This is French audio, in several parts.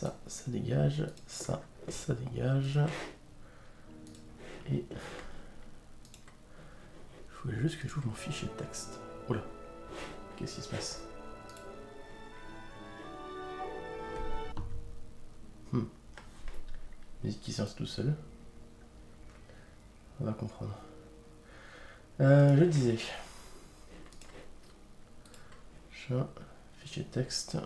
ça dégage, ça dégage. Et il faut juste que j'ouvre mon fichier de texte. Oula, qu'est-ce qui se passe? Musique qui sort tout seul. On va comprendre. Je disais. Chat, fichier de texte.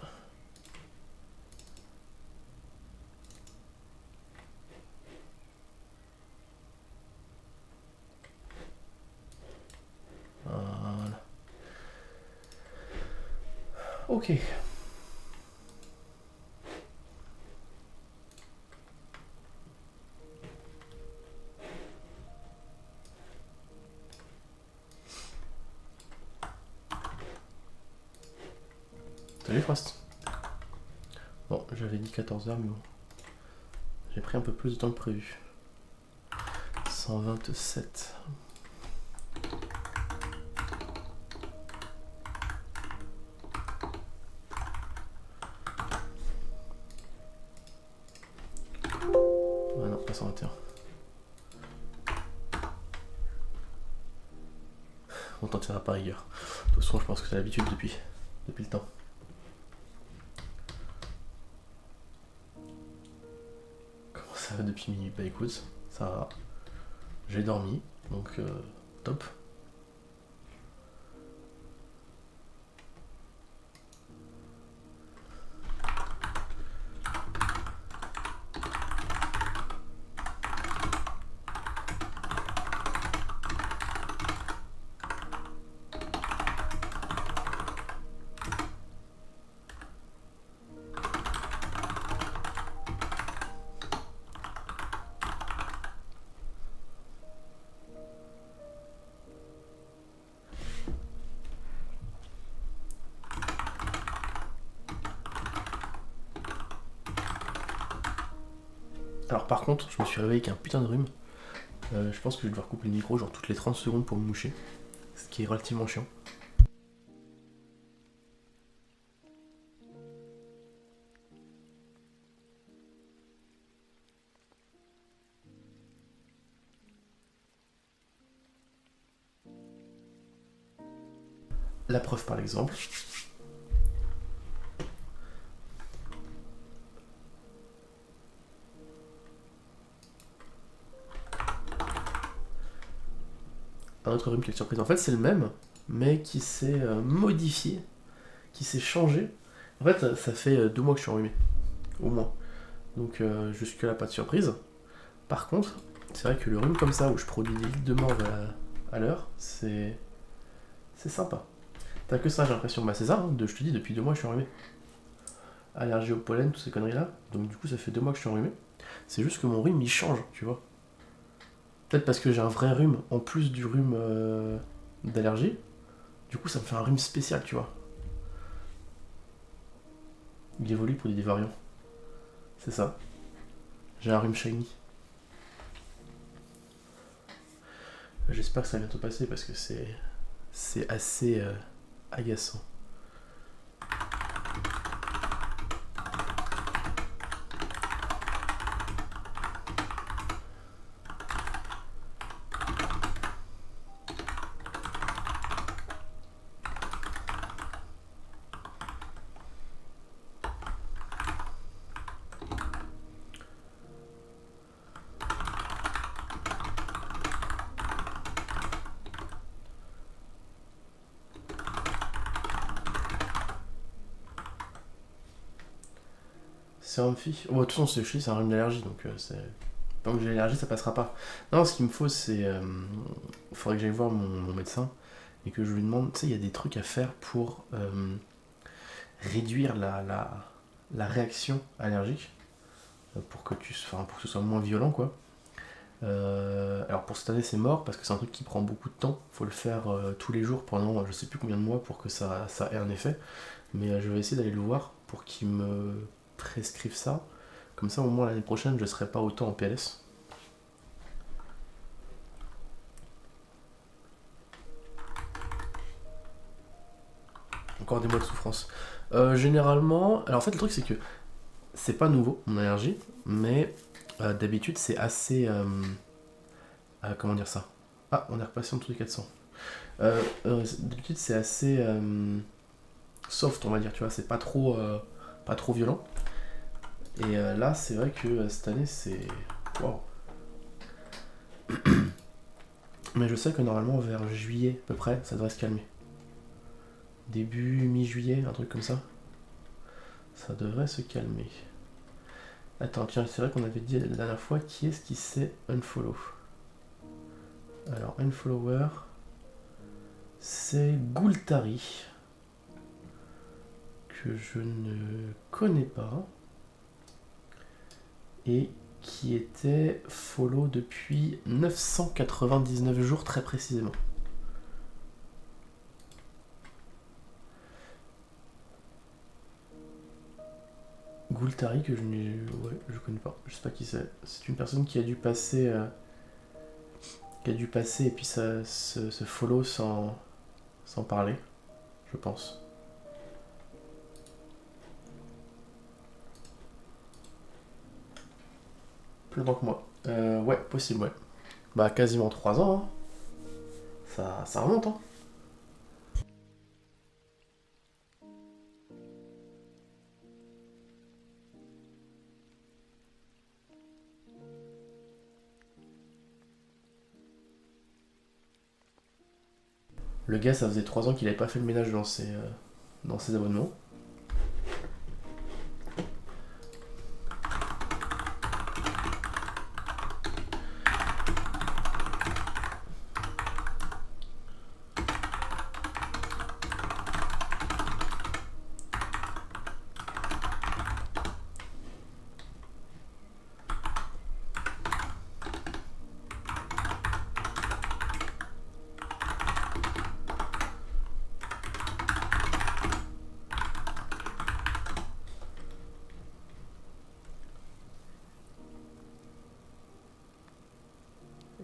Voilà. Ok. Salut Frost. Bon, j'avais dit 14h, mais bon. J'ai pris un peu plus de temps que prévu. 127. Ah non, pas 121. On t'en tirera par rigueur. De toute façon, je pense que t'as l'habitude depuis le temps. Comment ça va depuis minuit? Bah écoute, ça va. J'ai dormi, donc top. Alors par contre, je me suis réveillé avec un putain de rhume. Je pense que je vais devoir couper le micro genre toutes les 30 secondes pour me moucher. Ce qui est relativement chiant. La preuve par l'exemple. Un autre rhume, quelle surprise. En fait, c'est le même, mais qui s'est modifié, qui s'est changé. En fait, ça fait 2 mois que je suis enrhumé, au moins. Donc jusque-là, pas de surprise. Par contre, c'est vrai que le rhume comme ça, où je produis des litres de morve à l'heure, c'est sympa. T'as que ça, j'ai l'impression. Bah c'est ça, hein, je te dis, depuis 2 mois, je suis enrhumé. Allergie au pollen, toutes ces conneries-là. Donc du coup, ça fait 2 mois que je suis enrhumé. C'est juste que mon rhume, il change, tu vois. Peut-être parce que j'ai un vrai rhume, en plus du rhume d'allergie. Du coup, ça me fait un rhume spécial, tu vois. Il évolue pour des variants. C'est ça. J'ai un rhume shiny. J'espère que ça va bientôt passer parce que c'est assez agaçant. C'est amphi. Oh, de toute façon, c'est un rhume d'allergie, donc tant que j'ai l'allergie, ça passera pas. Non, ce qu'il me faut, c'est. Il faudrait que j'aille voir mon médecin et que je lui demande. Tu sais, il y a des trucs à faire pour réduire la réaction allergique, pour que ce soit moins violent, quoi. Alors pour cette année, c'est mort parce que c'est un truc qui prend beaucoup de temps. Faut le faire tous les jours pendant je sais plus combien de mois pour que ça ait un effet. Mais je vais essayer d'aller le voir pour qu'il me prescrive ça. Comme ça, au moins l'année prochaine, je serai pas autant en PLS. Encore des mois de souffrance. Généralement, alors en fait, le truc c'est que c'est pas nouveau, mon allergie, mais d'habitude, c'est assez... comment dire ça? Ah, on est repassé en dessous des 400. D'habitude, c'est assez soft, on va dire, tu vois, c'est pas trop violent. Et là, c'est vrai que cette année, c'est... Waouh. Mais je sais que normalement, vers juillet, à peu près, ça devrait se calmer. Début, mi-juillet, un truc comme ça. Ça devrait se calmer. Attends, tiens, c'est vrai qu'on avait dit la dernière fois, qui est-ce qui s'est unfollow? Alors, unfollower, c'est Gultari, que je ne connais pas, et qui était follow depuis 999 jours très précisément. Gultari que je connais pas, je sais pas qui c'est. C'est une personne qui a dû passer et puis ça se follow sans parler, je pense. Plus longtemps que moi. Ouais, possible, ouais. Bah quasiment 3 ans, hein. Ça remonte, hein. Le gars, ça faisait 3 ans qu'il avait pas fait le ménage dans ses abonnements.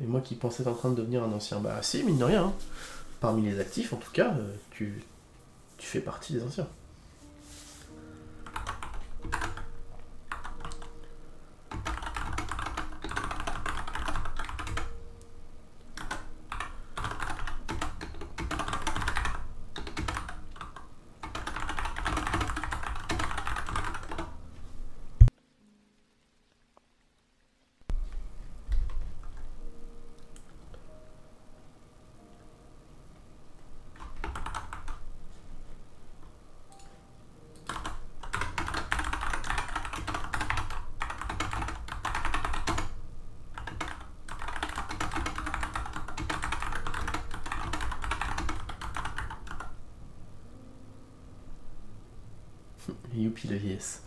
Et moi qui pensais être en train de devenir un ancien, bah si, mine de rien, hein. Parmi les actifs en tout cas, tu fais partie des anciens. Youpi le vieillesse.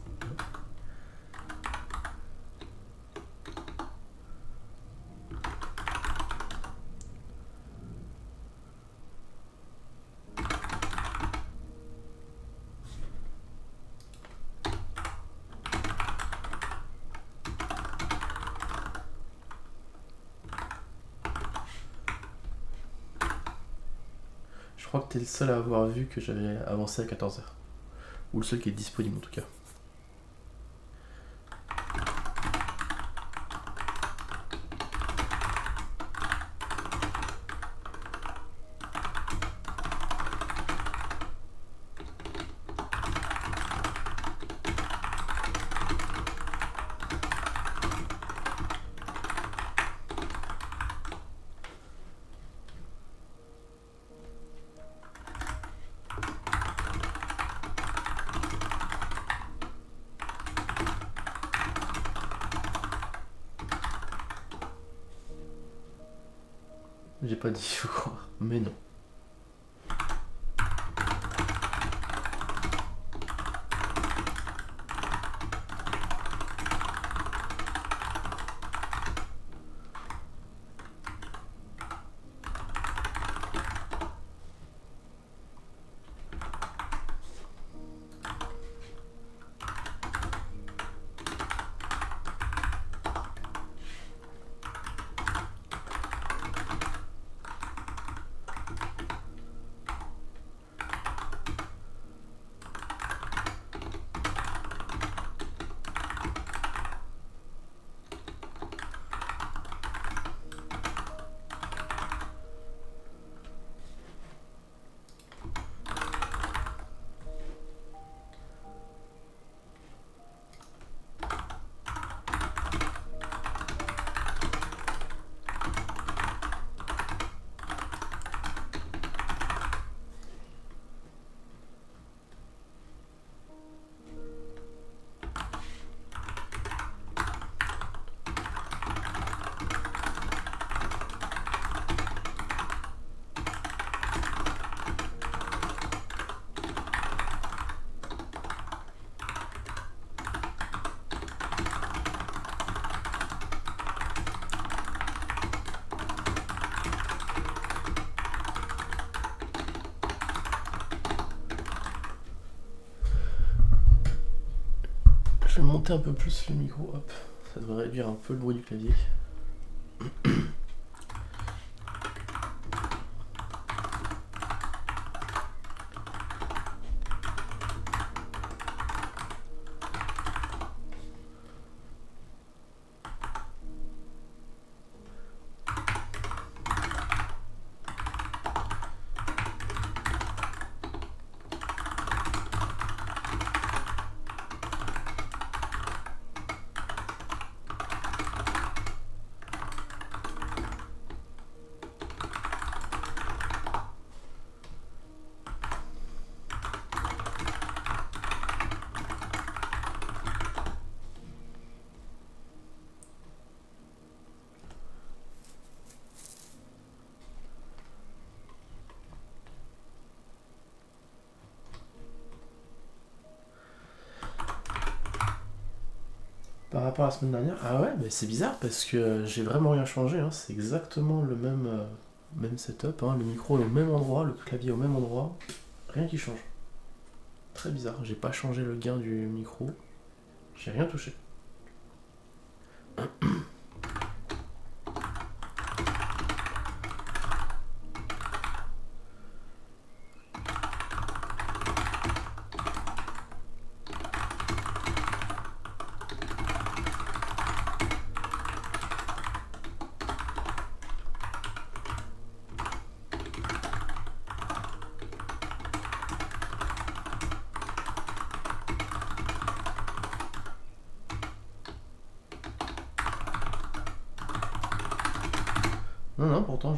Je crois que t'es le seul à avoir vu que j'avais avancé à 14 heures. Ou le seul qui est disponible en tout cas. J'ai pas dit, faut croire. Mais non. Je vais monter un peu plus le micro, hop. Ça devrait réduire un peu le bruit du clavier. Par rapport à la semaine dernière, ah ouais, mais c'est bizarre parce que j'ai vraiment rien changé, hein. C'est exactement le même setup, hein. Le micro est au même endroit, le clavier au même endroit, rien qui change. Très bizarre, j'ai pas changé le gain du micro, j'ai rien touché. Non, non, pourtant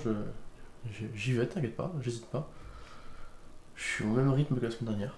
j'y vais, t'inquiète pas, j'hésite pas. Je suis au même rythme que la semaine dernière.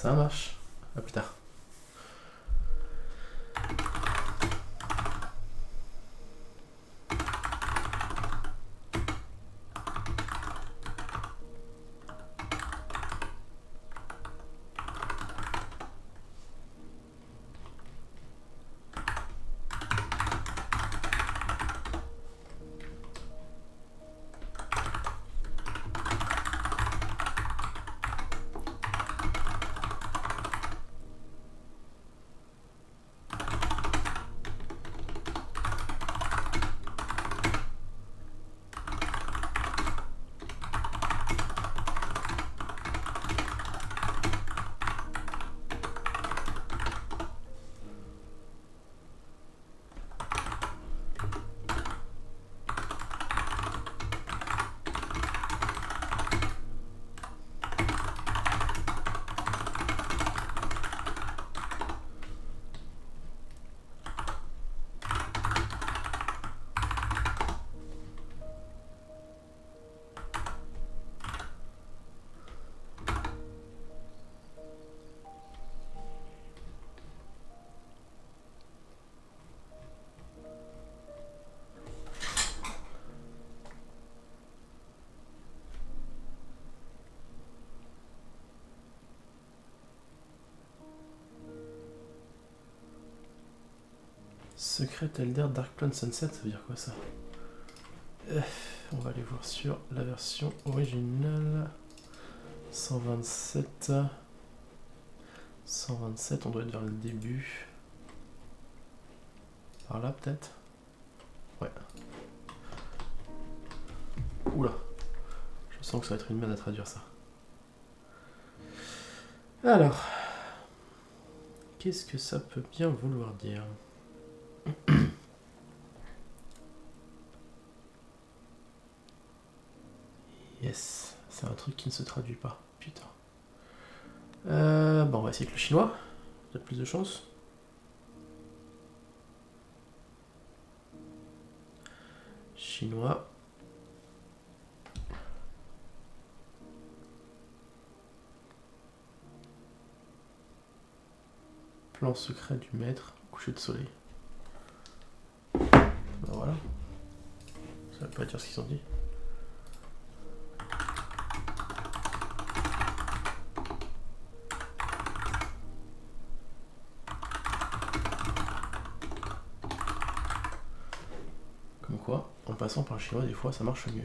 Ça marche. À plus tard. Secret Elder Darkplane Sunset, ça veut dire quoi ça? On va aller voir sur la version originale. 127. 127, on doit être vers le début. Par là peut-être? Ouais. Oula. Je sens que ça va être une merde à traduire ça. Alors. Qu'est-ce que ça peut bien vouloir dire? Yes, c'est un truc qui ne se traduit pas. Putain. Bon, on va essayer avec le chinois. Peut-être plus de chance. Chinois. Plan secret du maître, coucher de soleil. Ben voilà. Ça veut pas dire ce qu'ils ont dit. Comme quoi, en passant par le chinois, des fois, ça marche mieux.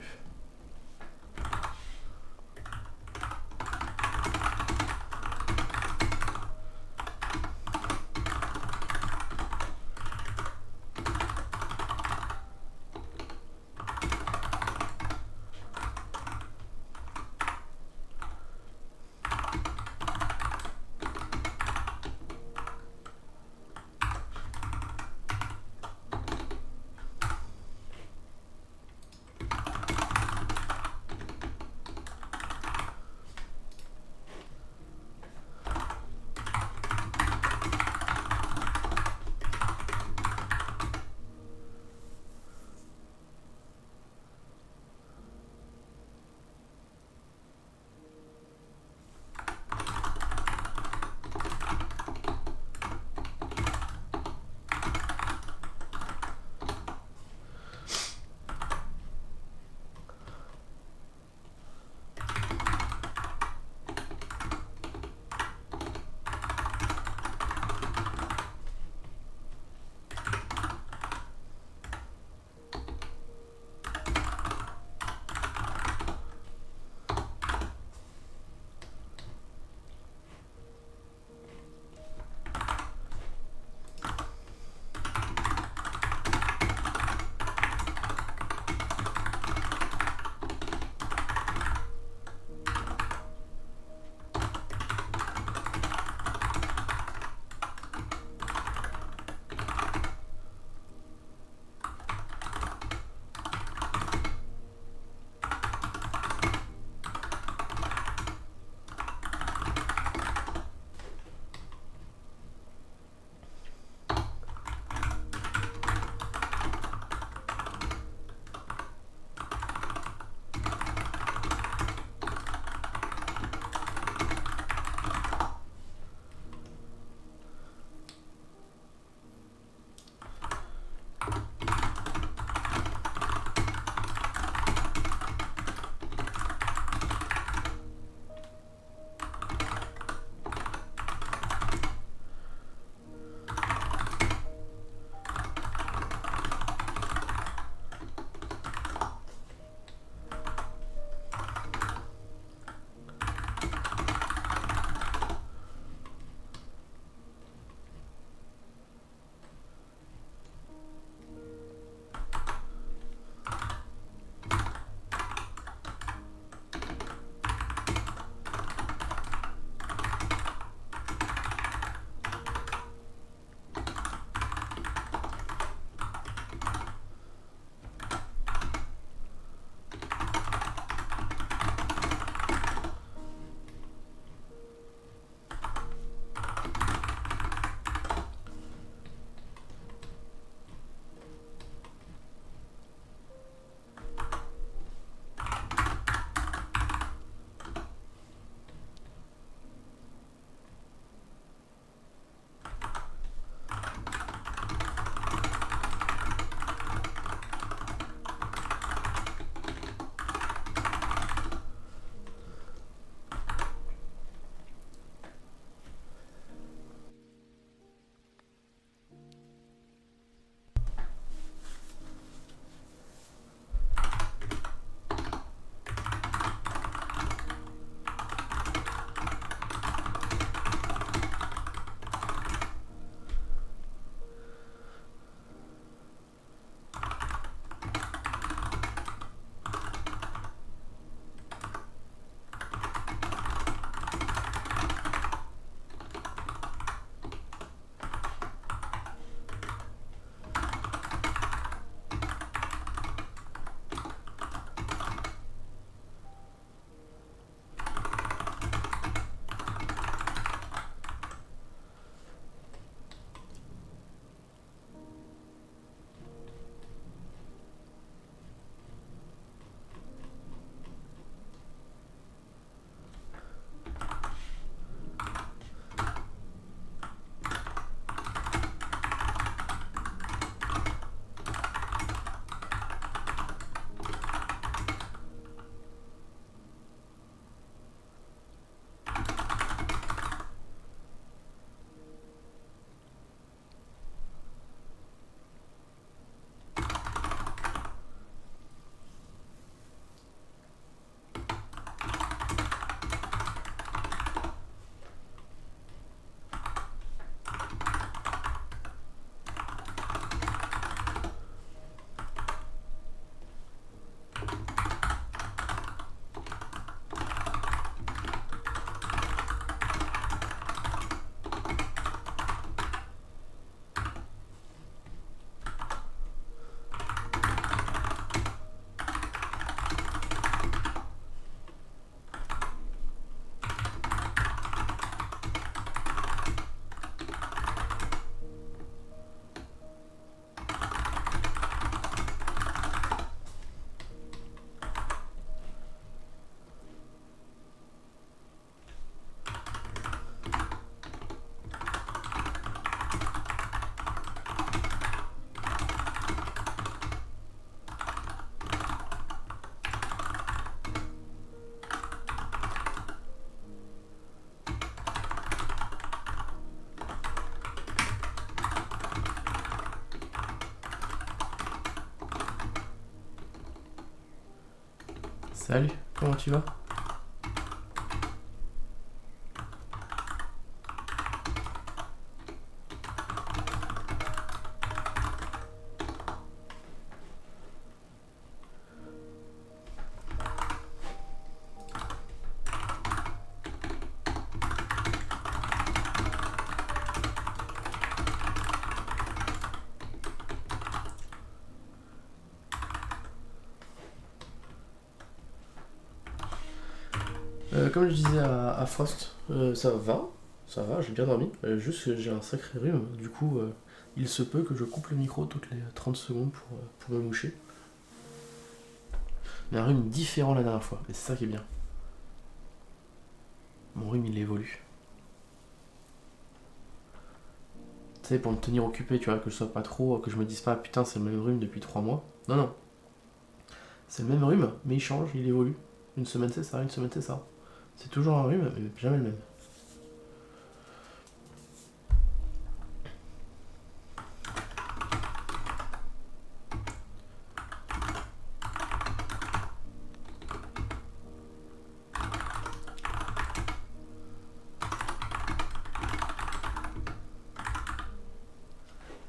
Salut, comment tu vas? Comme je disais à Frost, ça va, j'ai bien dormi. Juste que j'ai un sacré rhume, du coup, il se peut que je coupe le micro toutes les 30 secondes pour me moucher. Mais un rhume différent la dernière fois, et c'est ça qui est bien. Mon rhume il évolue. Tu sais, pour me tenir occupé, tu vois, que je sois pas trop, que je me dise pas putain c'est le même rhume depuis 3 mois. Non, non, c'est le même rhume, mais il change, il évolue. Une semaine c'est ça, une semaine c'est ça. C'est toujours un rhume, mais jamais le même.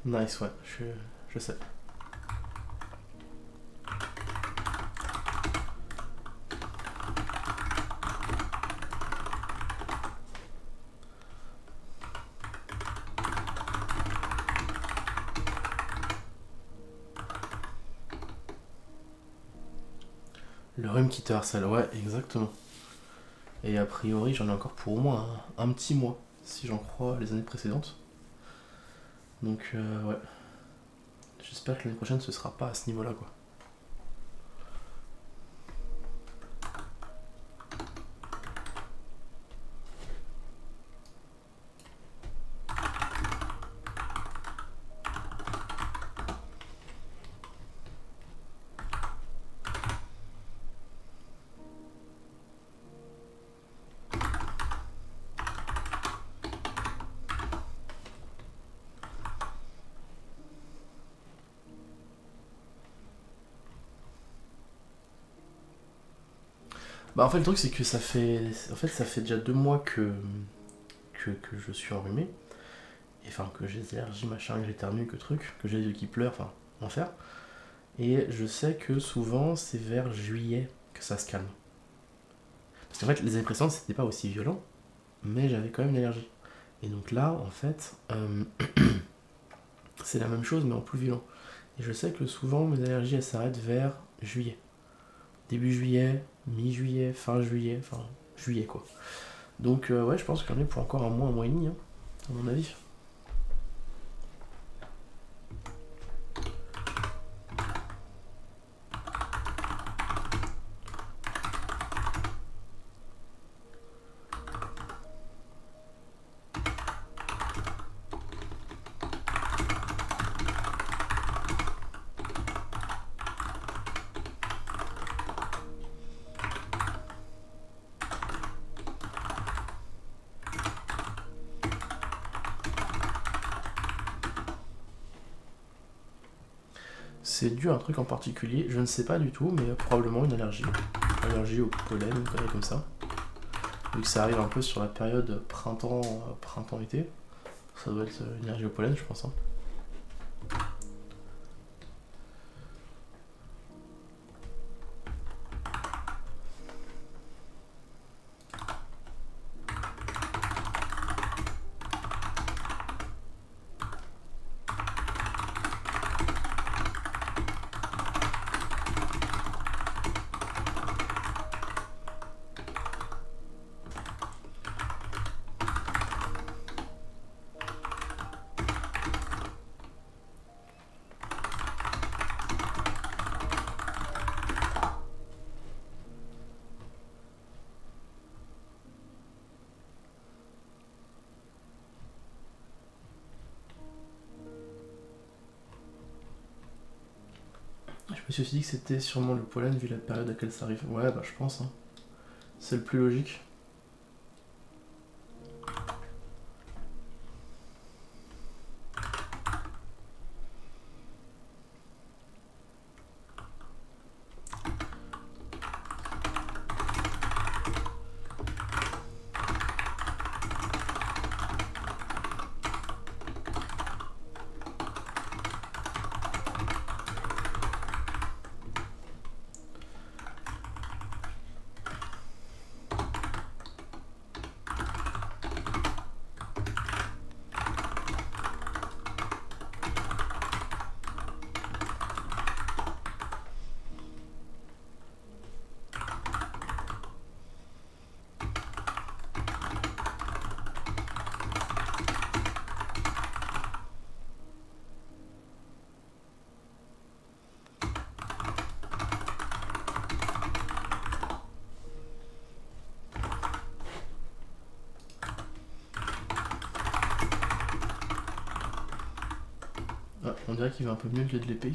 Nice, ouais, je sais. Le rhume qui te harcèle, ouais, exactement. Et a priori, j'en ai encore pour au moins un petit mois, si j'en crois les années précédentes. Donc, ouais. J'espère que l'année prochaine, ce sera pas à ce niveau-là, quoi. Bah, en fait, le truc, c'est que ça fait. En fait, ça fait déjà 2 mois que je suis enrhumé. Et enfin, que j'ai des allergies, machin, que j'éternue, que truc, que j'ai les yeux qui pleurent, enfin, enfer. Et je sais que souvent, c'est vers juillet que ça se calme. Parce qu'en fait, les années précédentes, c'était pas aussi violent, mais j'avais quand même une allergie. Et donc là, en fait, c'est la même chose, mais en plus violent. Et je sais que souvent, mes allergies, elles s'arrêtent vers juillet. Début juillet, mi-juillet, fin juillet, enfin, juillet quoi. Donc, ouais, je pense qu'il y en a pour encore un mois et demi, hein, à mon avis. C'est dû à un truc en particulier, je ne sais pas du tout, mais probablement une allergie. Allergie au pollen, une connerie comme ça. Vu que ça arrive un peu sur la période printemps-été, ça doit être une allergie au pollen, je pense. Hein. Je me suis aussi dit que c'était sûrement le pollen vu la période à laquelle ça arrive. Ouais, bah je pense. Hein. C'est le plus logique. Ah, on dirait qu'il va un peu mieux le jet de l'épée.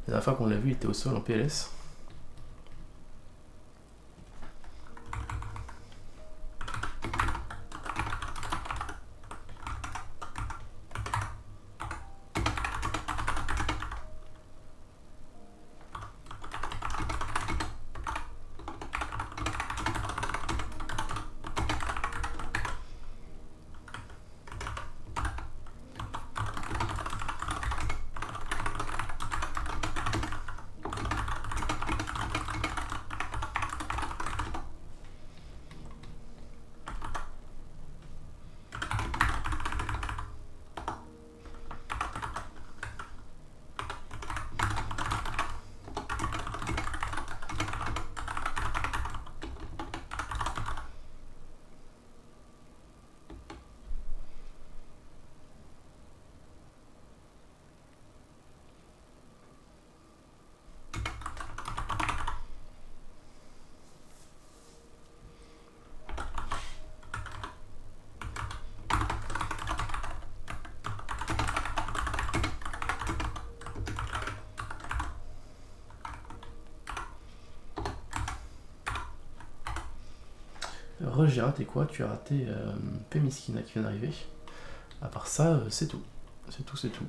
La dernière fois qu'on l'a vu, il était au sol en PLS. J'ai raté quoi? Tu as raté Pemiskina qui vient d'arriver. À part ça, c'est tout. C'est tout, c'est tout.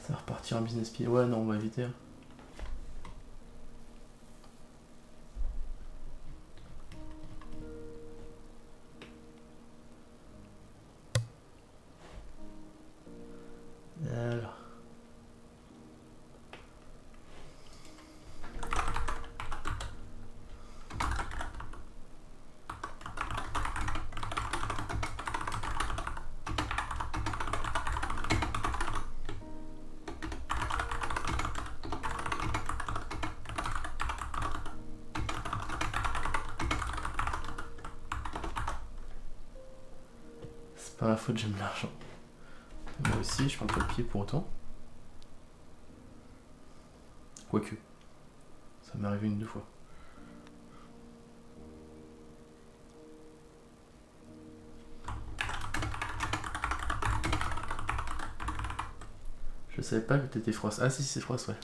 Ça va repartir en business pied. Ouais, non, on va éviter. Alors. C'est pas ma faute, j'aime l'argent. Moi aussi, je prends pas le pied pour autant. Quoique. Ça m'est arrivé une, deux fois. Je savais pas que t'étais Frost. Ah si, c'est Frost, ouais.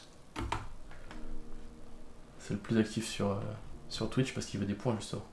C'est le plus actif sur Twitch parce qu'il veut des points, justement.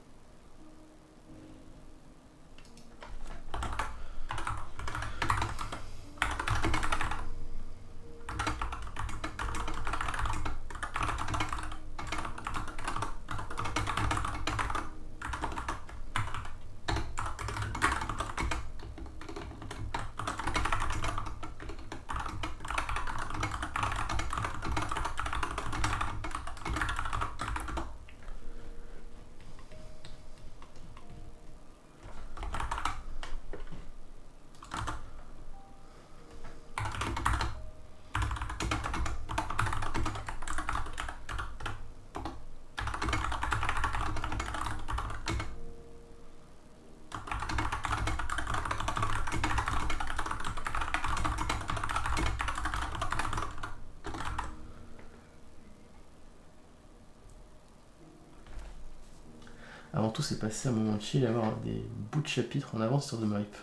Avant tout, c'est passé un moment chill et avoir des bouts de chapitre en avance sur The Rip.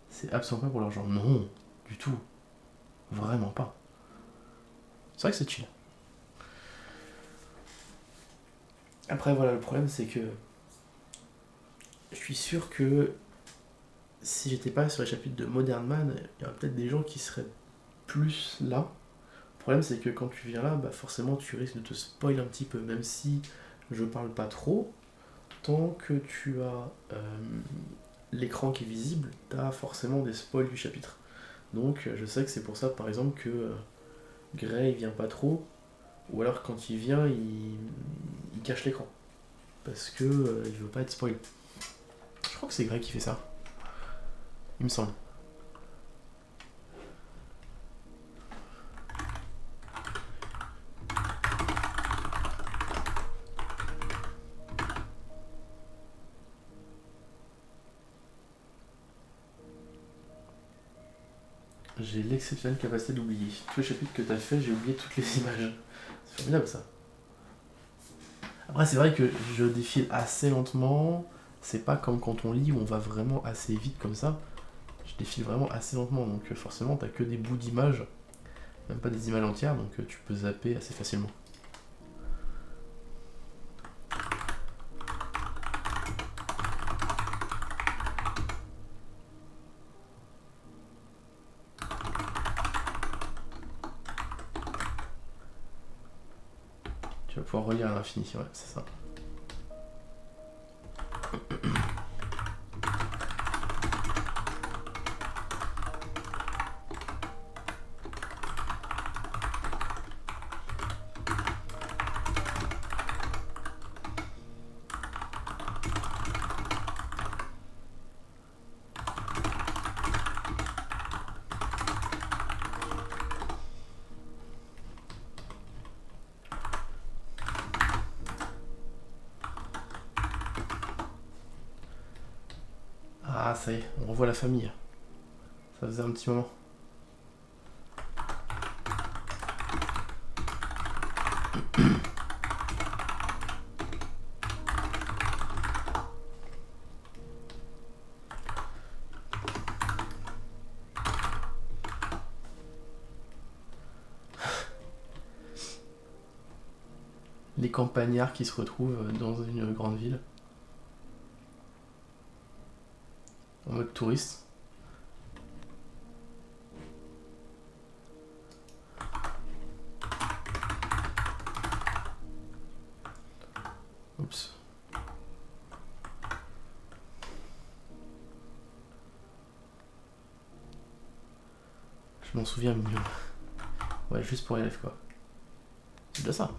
C'est absolument pas pour l'argent. Non, du tout. Vraiment pas. C'est vrai que c'est chill. Après, voilà, le problème, c'est que je suis sûr que si j'étais pas sur les chapitres de Modern Man, il y aurait peut-être des gens qui seraient plus là. Le problème, c'est que quand tu viens là, bah forcément, tu risques de te spoil un petit peu, même si je parle pas trop. Tant que tu as l'écran qui est visible, tu as forcément des spoils du chapitre. Donc, je sais que c'est pour ça, par exemple, que Gray il vient pas trop, ou alors quand il vient, il cache l'écran. Parce que il veut pas être spoil. Je crois que c'est Gray qui fait ça, il me semble. J'ai l'exceptionnelle capacité d'oublier. Tous les chapitres que t'as fait, j'ai oublié toutes les images. C'est formidable ça. Après, c'est vrai que je défile assez lentement. C'est pas comme quand on lit où on va vraiment assez vite comme ça. Je défile vraiment assez lentement, donc forcément, t'as que des bouts d'images, même pas des images entières, donc tu peux zapper assez facilement. Tu vas pouvoir relire à l'infini, ouais, c'est ça. Ah, ça y est, on revoit la famille. Ça faisait un petit moment. Les campagnards qui se retrouvent dans une grande ville, en mode touriste. Oups. Je m'en souviens mieux. Ouais, juste pour élèves quoi. C'est déjà ça.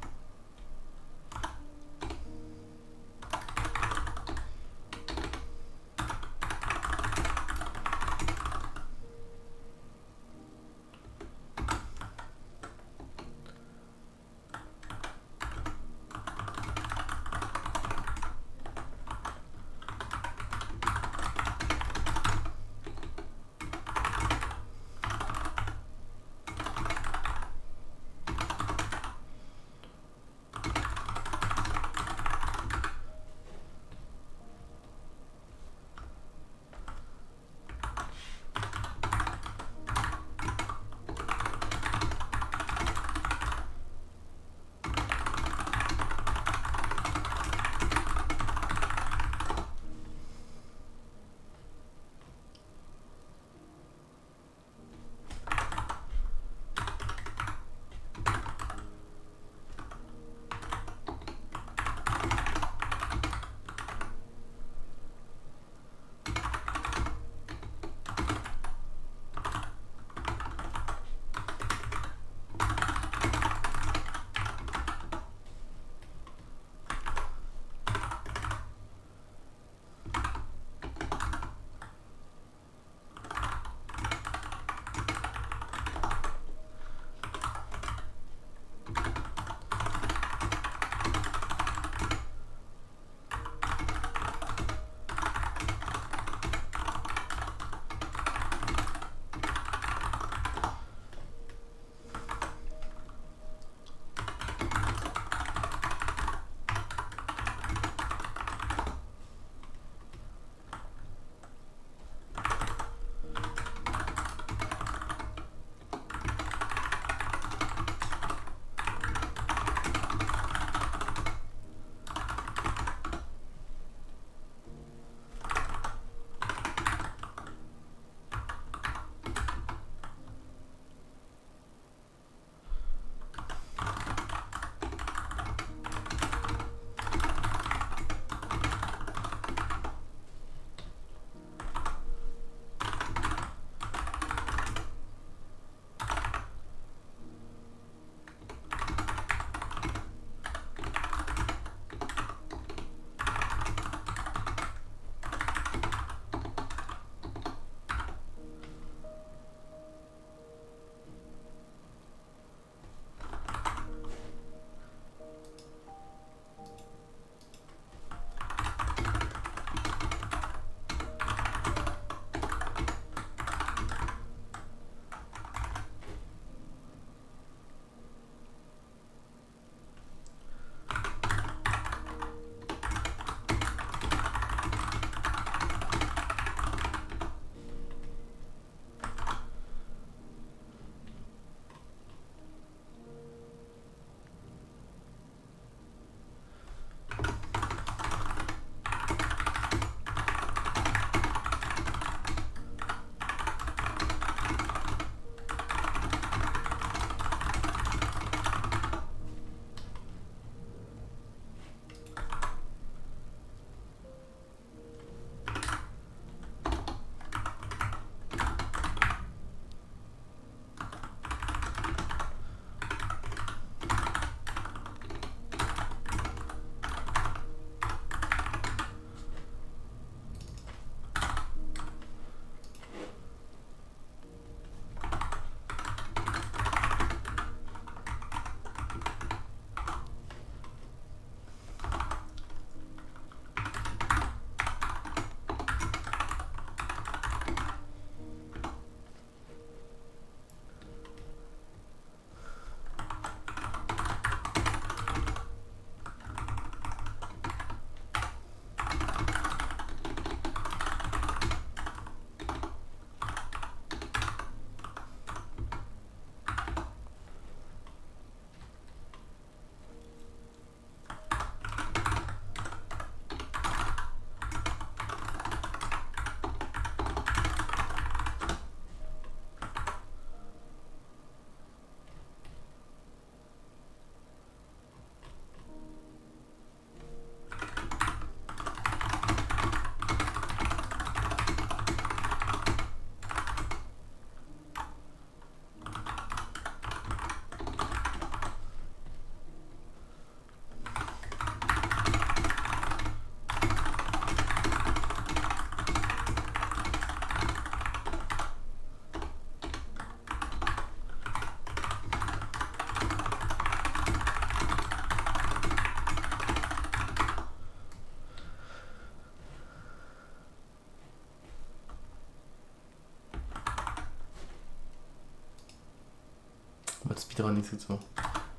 speedrun exactement.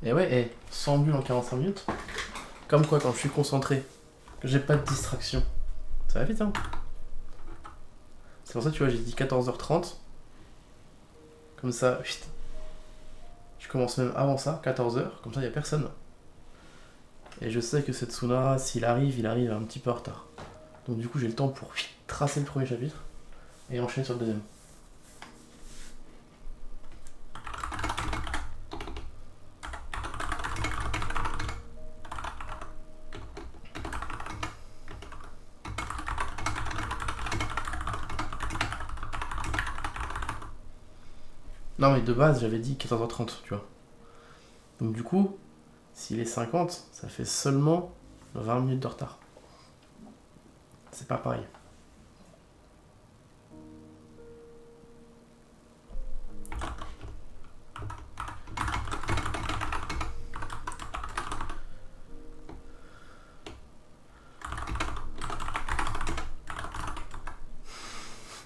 Et ouais, 100 bulles en 45 minutes. Comme quoi, quand je suis concentré, que j'ai pas de distraction, ça va vite, hein. C'est pour ça, tu vois, j'ai dit 14h30. Comme ça, je commence même avant ça, 14h. Comme ça, il y a personne. Et je sais que cette Setsuna, s'il arrive, il arrive un petit peu en retard. Donc du coup, j'ai le temps pour tracer le premier chapitre et enchaîner sur le deuxième. Non, mais de base, j'avais dit 14h30, tu vois. Donc du coup, s'il est 50, ça fait seulement 20 minutes de retard. C'est pas pareil.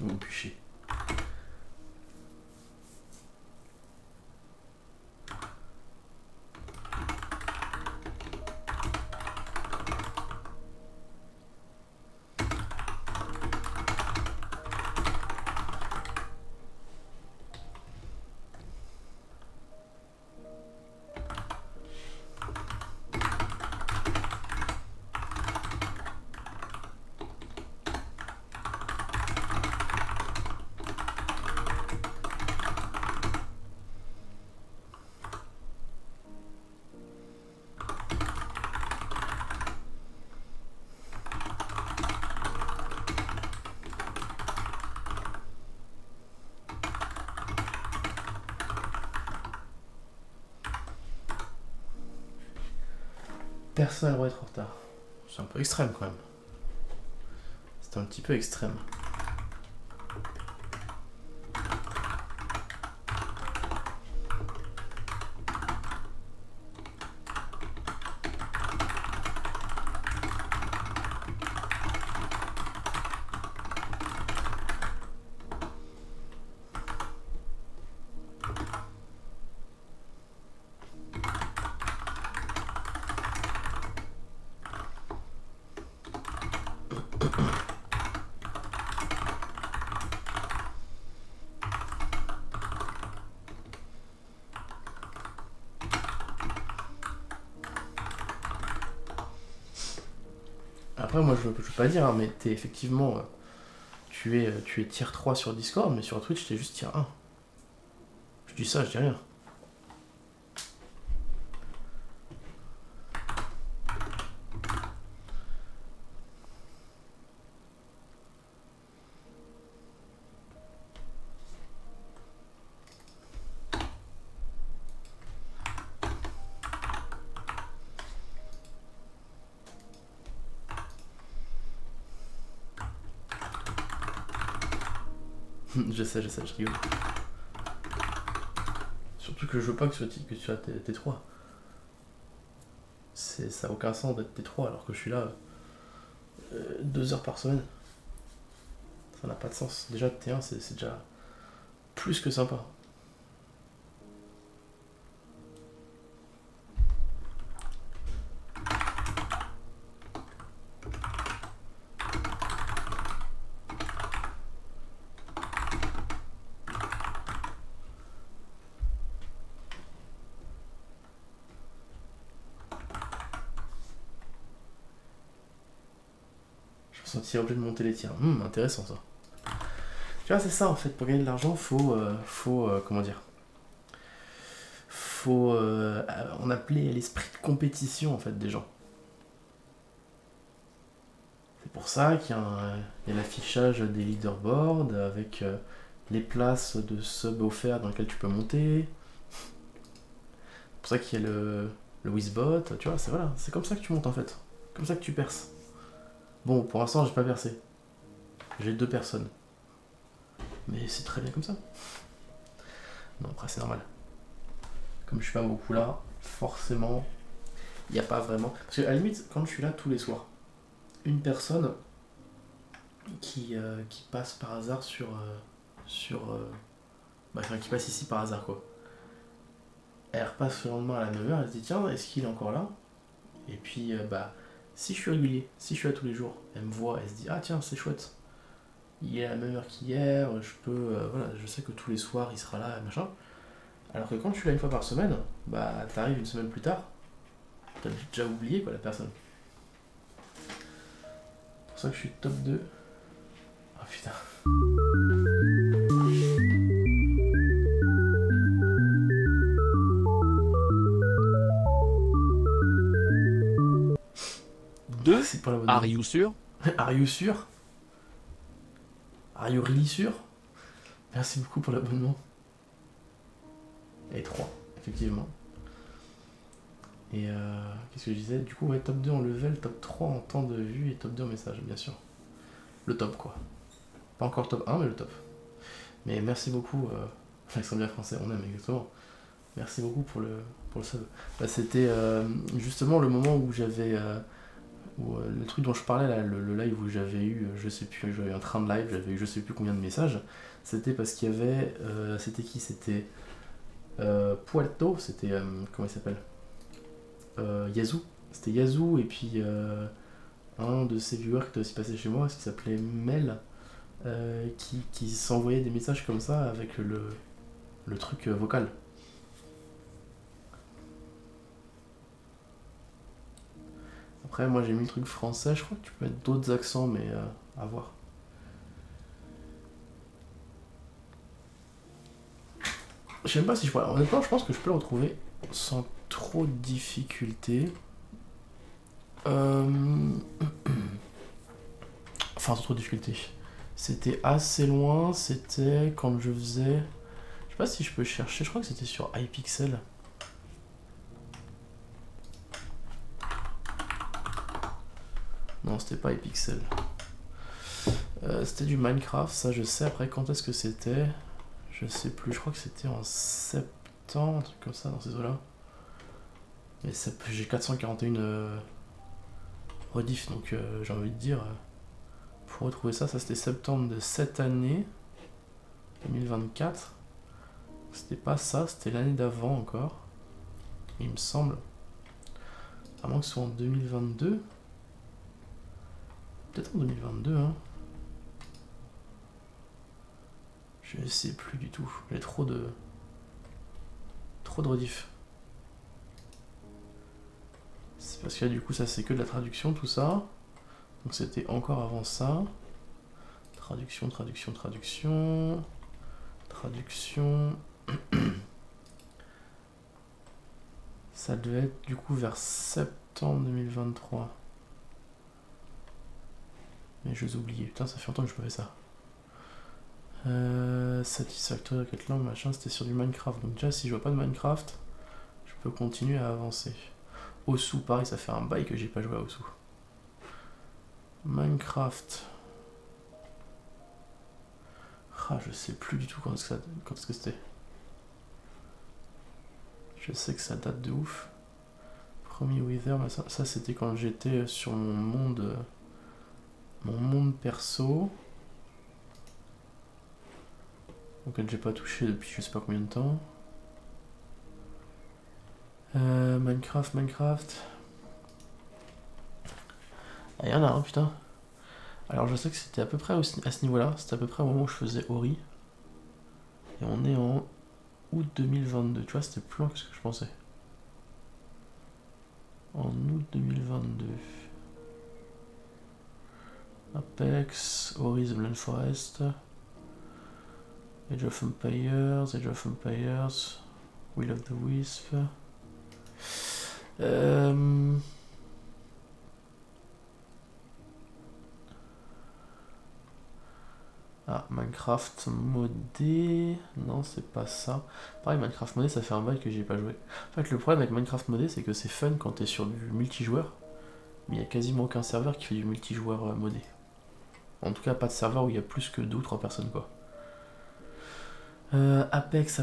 Vous me puchez. Personne n'a le droit d'être en retard. C'est un peu extrême quand même. C'est un petit peu extrême. Après, moi, je veux pas dire, hein, mais t'es effectivement... tu es tier 3 sur Discord, mais sur Twitch, t'es juste tier 1. Je dis ça, je dis rien. je sais, je rigole. Surtout que je veux pas que tu sois T3. Ça a aucun sens d'être T3 alors que je suis là 2 heures par semaine. Ça n'a pas de sens. Déjà, T1, c'est déjà plus que sympa. Je me sentis obligé de monter les tirs. Intéressant ça. Tu vois, c'est ça en fait. Pour gagner de l'argent, faut comment dire, faut on appelait l'esprit de compétition en fait des gens. C'est pour ça qu'il y a l'affichage des leaderboards avec les places de sub offerts dans lesquelles tu peux monter. C'est pour ça qu'il y a le Wizbot, tu vois, c'est comme ça que tu montes en fait. Comme ça que tu perces. Bon, pour l'instant, j'ai pas percé. J'ai 2 personnes. Mais c'est très bien comme ça. Non, après, c'est normal. Comme je suis pas beaucoup là, forcément, il n'y a pas vraiment. Parce que à la limite, quand je suis là tous les soirs, une personne qui passe par hasard qui passe ici par hasard quoi. Elle repasse le lendemain à la 9h, elle se dit tiens, est-ce qu'il est encore là? Et puis, bah, si je suis régulier, si je suis là tous les jours, elle me voit, elle se dit ah tiens, c'est chouette. Il est à la même heure qu'hier, je peux. Voilà, je sais que tous les soirs il sera là, machin. Alors que quand tu l'as une fois par semaine, bah t'arrives une semaine plus tard, t'as déjà oublié quoi la personne. C'est pour ça que je suis top 2. Ah putain. C'est pas l'abonnement. Are you sûr? Are you sûr? Are you really sûr? Merci beaucoup pour l'abonnement. Et 3, effectivement. Et qu'est-ce que je disais? Du coup, ouais, top 2 en level, top 3 en temps de vue et top 2 en message, bien sûr. Le top, quoi. Pas encore top 1, mais le top. Mais merci beaucoup, accent bien français, on aime exactement. Merci beaucoup pour le sub. Bah, c'était justement le moment où j'avais. Le truc dont je parlais, là, le live où j'avais eu, je sais plus, j'avais eu un train de live, j'avais eu je sais plus combien de messages. C'était parce qu'il y avait. C'était qui? C'était. Puerto, c'était. Comment il s'appelle? Yazoo. C'était Yazoo et puis un de ses viewers qui était aussi passé chez moi, qui s'appelait Mel, qui s'envoyait des messages comme ça avec le truc vocal. Après, moi j'ai mis le truc français, je crois que tu peux mettre d'autres accents, mais à voir. Je sais même pas si je pourrais. Honnêtement, je pense que je peux le retrouver sans trop de difficulté. Enfin, sans trop de difficulté. C'était assez loin, c'était quand je faisais. Je sais pas si je peux chercher, je crois que c'était sur iPixel. Non, c'était pas iPixel. C'était du Minecraft, ça je sais. Après, quand est-ce que c'était? Je sais plus, je crois que c'était en septembre, un truc comme ça, dans ces eaux-là. Mais j'ai 441 rediff, donc j'ai envie de dire, pour retrouver ça, ça c'était septembre de cette année, 2024. C'était pas ça, c'était l'année d'avant encore, il me semble. À moins que ce soit en 2022. Peut-être en 2022, hein. Je sais plus du tout. J'ai trop de rediff. C'est parce que là, du coup, ça c'est que de la traduction, tout ça. Donc c'était encore avant ça. Traduction. Ça devait être du coup vers septembre 2023. Mais je les ai oubliés. Putain, ça fait longtemps que je me fais ça. Satisfactory, quelle langue, machin, c'était sur du Minecraft. Donc déjà, si je vois pas de Minecraft, je peux continuer à avancer. Osu, pareil, ça fait un bail que j'ai pas joué à Osu. Minecraft. Ah, je sais plus du tout quand est-ce que c'était. Je sais que ça date de ouf. Premier Wither, ça c'était quand j'étais sur mon monde perso. Donc j'ai pas touché depuis je sais pas combien de temps. Minecraft. Ah, y'en a un, putain. Alors je sais que c'était à peu près à ce niveau-là. C'était à peu près au moment où je faisais Ori. Et on est en août 2022. Tu vois, c'était plus loin que ce que je pensais. En août 2022. Apex, Ori the Blind Forest, Age of Empires, Will of the Wisp. Ah, Minecraft modé. Non, c'est pas ça. Pareil, Minecraft modé, ça fait un bail que j'ai pas joué. En fait, le problème avec Minecraft modé, c'est que c'est fun quand t'es sur du multijoueur. Mais il y a quasiment aucun serveur qui fait du multijoueur modé. En tout cas, pas de serveur où il y a plus que 2 ou 3 personnes, quoi. Apex.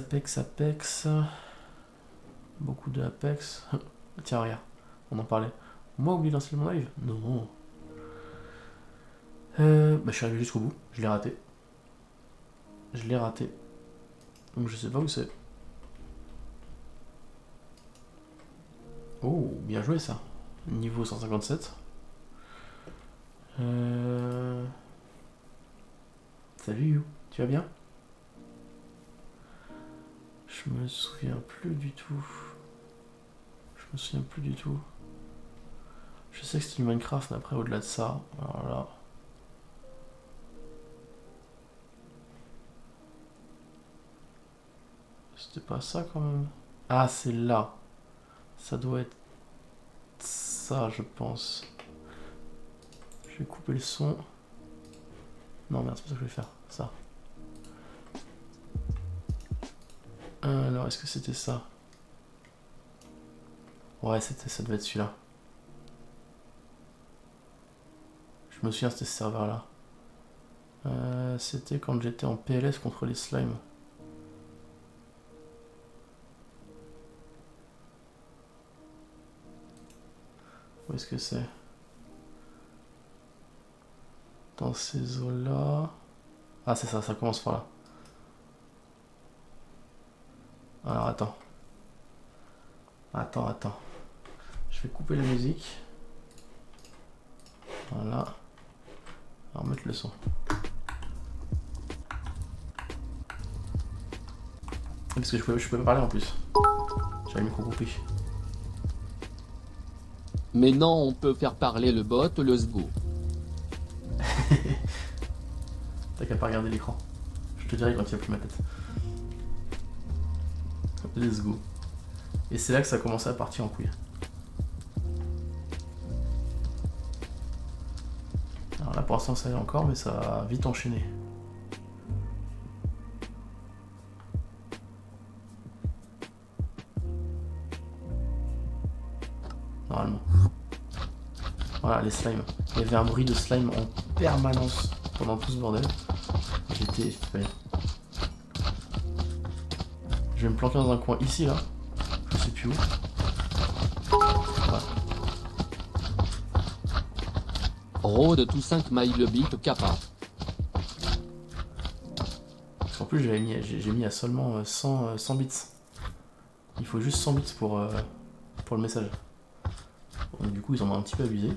Beaucoup de Apex. Tiens, regarde, on en parlait. Moi, oublié de lancer mon live? Non. Bah, je suis arrivé jusqu'au bout, je l'ai raté. Donc je sais pas où c'est. Oh, bien joué ça. Niveau 157. Salut You, tu vas bien? Je me souviens plus du tout. Je me souviens plus du tout. Je sais que c'est du Minecraft, mais après au-delà de ça, alors là. C'était pas ça quand même. Ah, c'est là. Ça doit être ça, je pense. Je vais couper le son. Non, merde, c'est pas ça que je vais faire. Ça. Alors, est-ce que c'était ça? Ouais, ça devait être celui-là. Je me souviens, c'était ce serveur-là. C'était quand j'étais en PLS contre les slimes. Où est-ce que c'est? Dans ces eaux-là... Ah, c'est ça commence par là. Alors, attends. Attends. Je vais couper la musique. Voilà. On va mettre le son. Parce que je peux pas parler en plus. J'avais le micro coupé. Mais non, on peut faire parler le bot, let's go. T'as qu'à pas regarder l'écran. Je te dirai quand il n'y a plus ma tête. Let's go. Et c'est là que ça a commencé à partir en couille. Alors là pour l'instant ça allait encore, mais ça a vite enchaîné. Normalement. Voilà les slimes. Il y avait un bruit de slime en permanence pendant tout ce bordel. J'étais pas bien. Je vais me planquer dans un coin ici là. Je sais plus où. Voilà. Road to 5 miles bit kappa. Parce qu'en plus j'ai mis à seulement 100 bits. Il faut juste 100 bits pour le message. Donc du coup ils en ont un petit peu abusé.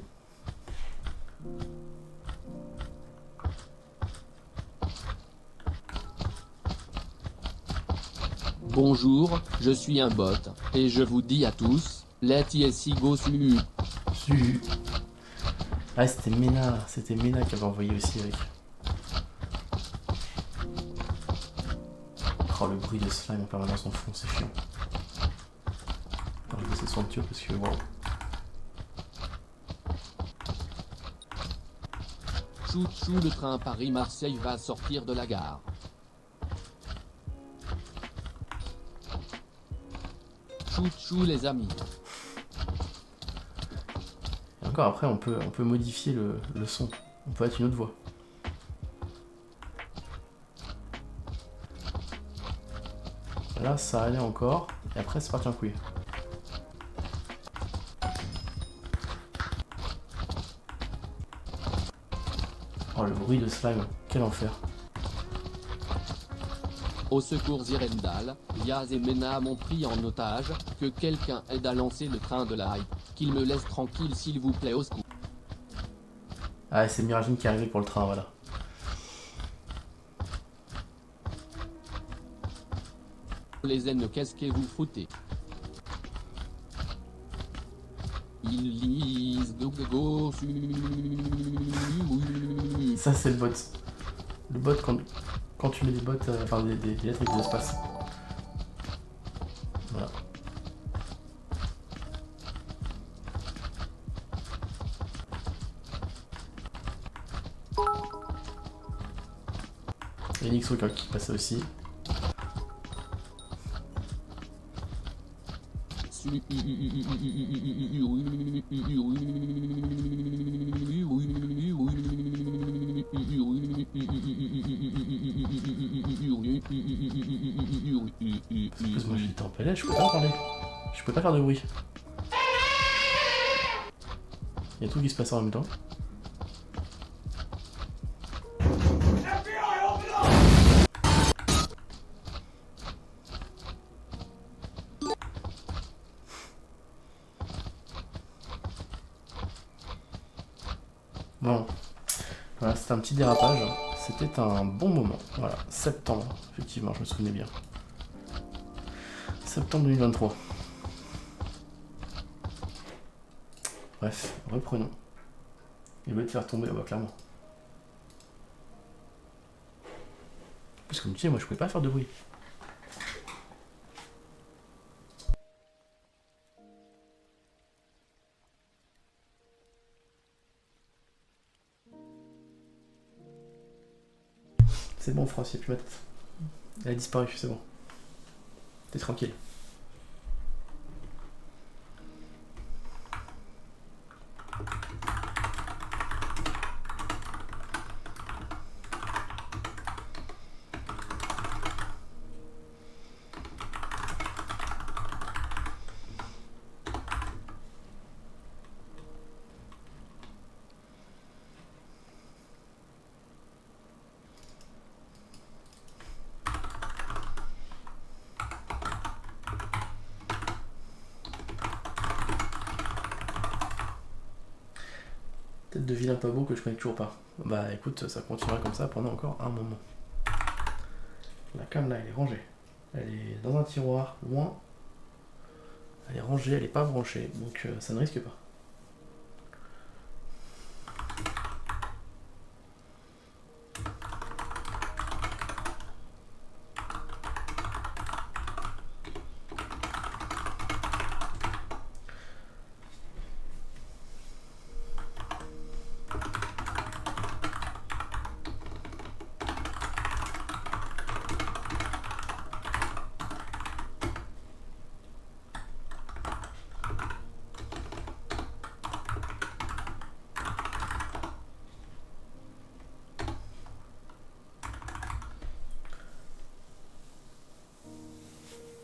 Bonjour, je suis un bot, et je vous dis à tous, let yes go su. Ah c'était Mena qui avait envoyé aussi avec. Oh le bruit de slime en permanence en fond, c'est chiant. Alors, je vais essayer de somptueux parce que waouh. Chou, le train Paris-Marseille va sortir de la gare. Chou les amis. Et encore après on peut modifier le son. On peut mettre une autre voix. Là ça allait encore. Et après c'est parti en couille. Oh le bruit de slime, quel enfer. Au secours Zirendal, Yaz et Mena m'ont pris en otage, que quelqu'un aide à lancer le train de la hype, qu'il me laisse tranquille s'il vous plaît au secours. Ah c'est Miragine qui est arrivé pour le train, voilà. Les haines, qu'est-ce que vous foutez? Ils lisent go su. Ça c'est le bot. Le bot quand tu mets des bots, enfin des lettres avec des espaces. Voilà. Et l'XO qui passait aussi. Excuse-moi, j'étais en PLS, je peux pas parler. Je peux pas faire de bruit. Il y a tout qui se passe en même temps. Bon, voilà, c'était un petit dérapage. C'était un bon moment. Voilà, septembre, effectivement, je me souvenais bien. Septembre 2023. Bref, reprenons. Il va te faire tomber, bah clairement. Parce que comme tu sais, moi je pouvais pas faire de bruit. C'est bon, France, il n'y a plus ma tête. Elle a disparu, c'est bon. T'es tranquille. Tête de vilain pas beau que je connais toujours pas. Bah écoute, ça continuera comme ça pendant encore un moment. La cam là, elle est rangée. Elle est dans un tiroir, loin. Elle est rangée, elle est pas branchée, donc ça ne risque pas.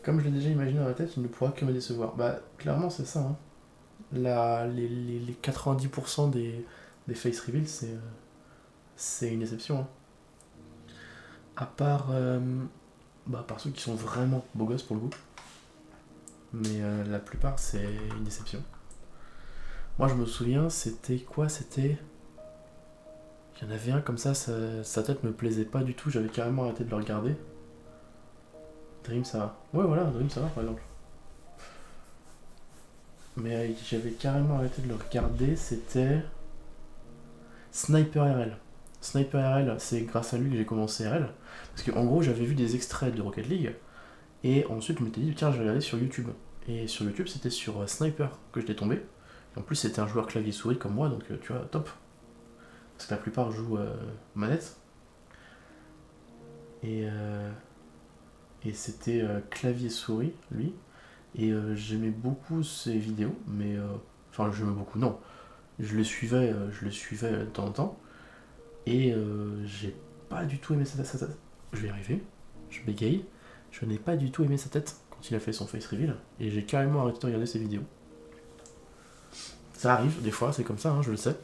Comme je l'ai déjà imaginé dans la tête, il ne pourra que me décevoir. Bah clairement c'est ça. Hein. Les 90% des face reveals, c'est une déception. Hein. À part ceux qui sont vraiment beaux gosses pour le coup. Mais la plupart, c'est une déception. Moi, je me souviens, c'était quoi? C'était. Il y en avait un comme ça, sa tête me plaisait pas du tout, j'avais carrément arrêté de le regarder. Dream, ça va. Ouais, voilà, Dream, ça va par exemple. Mais j'avais carrément arrêté de le regarder, c'était. Sniper RL. Sniper RL, c'est grâce à lui que j'ai commencé RL. Parce qu'en gros, j'avais vu des extraits de Rocket League, et ensuite, je m'étais dit, tiens, je vais regarder sur YouTube. Et sur YouTube, c'était sur Sniper que j'étais tombé. Et en plus, c'était un joueur clavier-souris comme moi, donc tu vois, top. Parce que la plupart jouent manette. Et, et c'était clavier-souris, lui. Et j'aimais beaucoup ses vidéos, mais. Enfin, j'aimais beaucoup, non. Je les suivais de temps en temps. Et j'ai pas du tout aimé sa tête. Je vais y arriver, je bégaye. Je n'ai pas du tout aimé sa tête quand il a fait son face reveal. Et j'ai carrément arrêté de regarder ses vidéos. Ça arrive, des fois, c'est comme ça, hein, je le sais.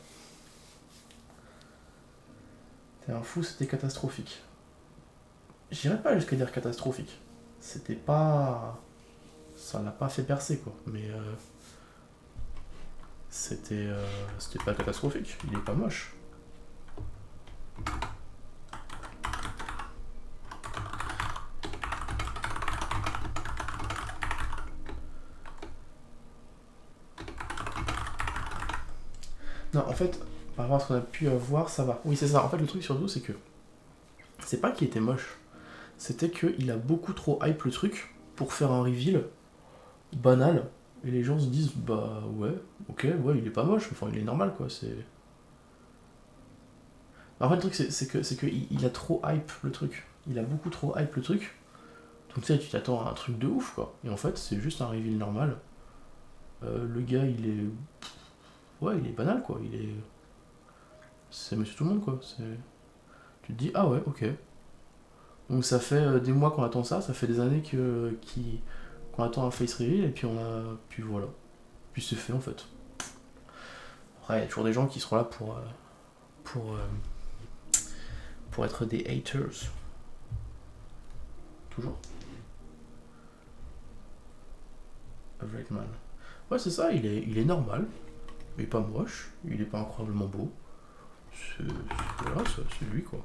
T'es un fou, c'était catastrophique. J'irais pas jusqu'à dire catastrophique. C'était pas. Ça l'a pas fait percer, quoi. Mais c'était pas catastrophique. Il est pas moche. Non, en fait, par rapport à ce qu'on a pu voir, ça va. Oui, c'est ça. En fait, le truc surtout, c'est que. C'est pas qu'il était moche. C'était qu'il a beaucoup trop hype le truc pour faire un reveal banal. Et les gens se disent, bah ouais, ok, ouais, il est pas moche. Enfin, il est normal, quoi. C'est. En fait, le truc, c'est que il a trop hype le truc. Il a beaucoup trop hype le truc. Donc, tu sais, tu t'attends à un truc de ouf, quoi. Et en fait, c'est juste un reveal normal. Le gars, il est. Ouais, il est banal, quoi. Il est. C'est monsieur tout le monde, quoi. Tu te dis, ah ouais, ok. Donc, ça fait des mois qu'on attend ça, ça fait des années qu'on attend un face reveal, et puis on a. Puis voilà. Puis c'est fait, en fait. Après, il y a toujours des gens qui seront là pour, pour être des haters. Toujours. Average man. Ouais, c'est ça, il est normal. Il est pas moche, il est pas incroyablement beau. Voilà, c'est lui quoi.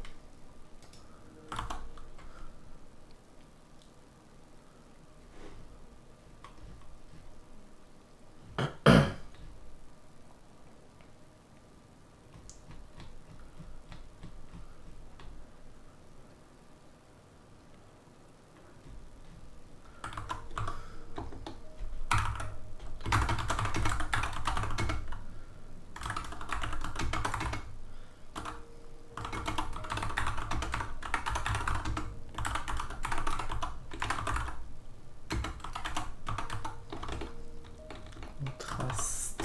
Contraste.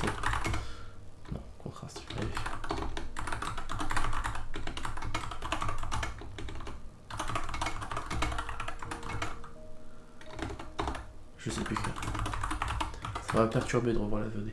Non, contraste, je l'avais fait. Je sais plus faire. Ça va me perturber de revoir la VOD.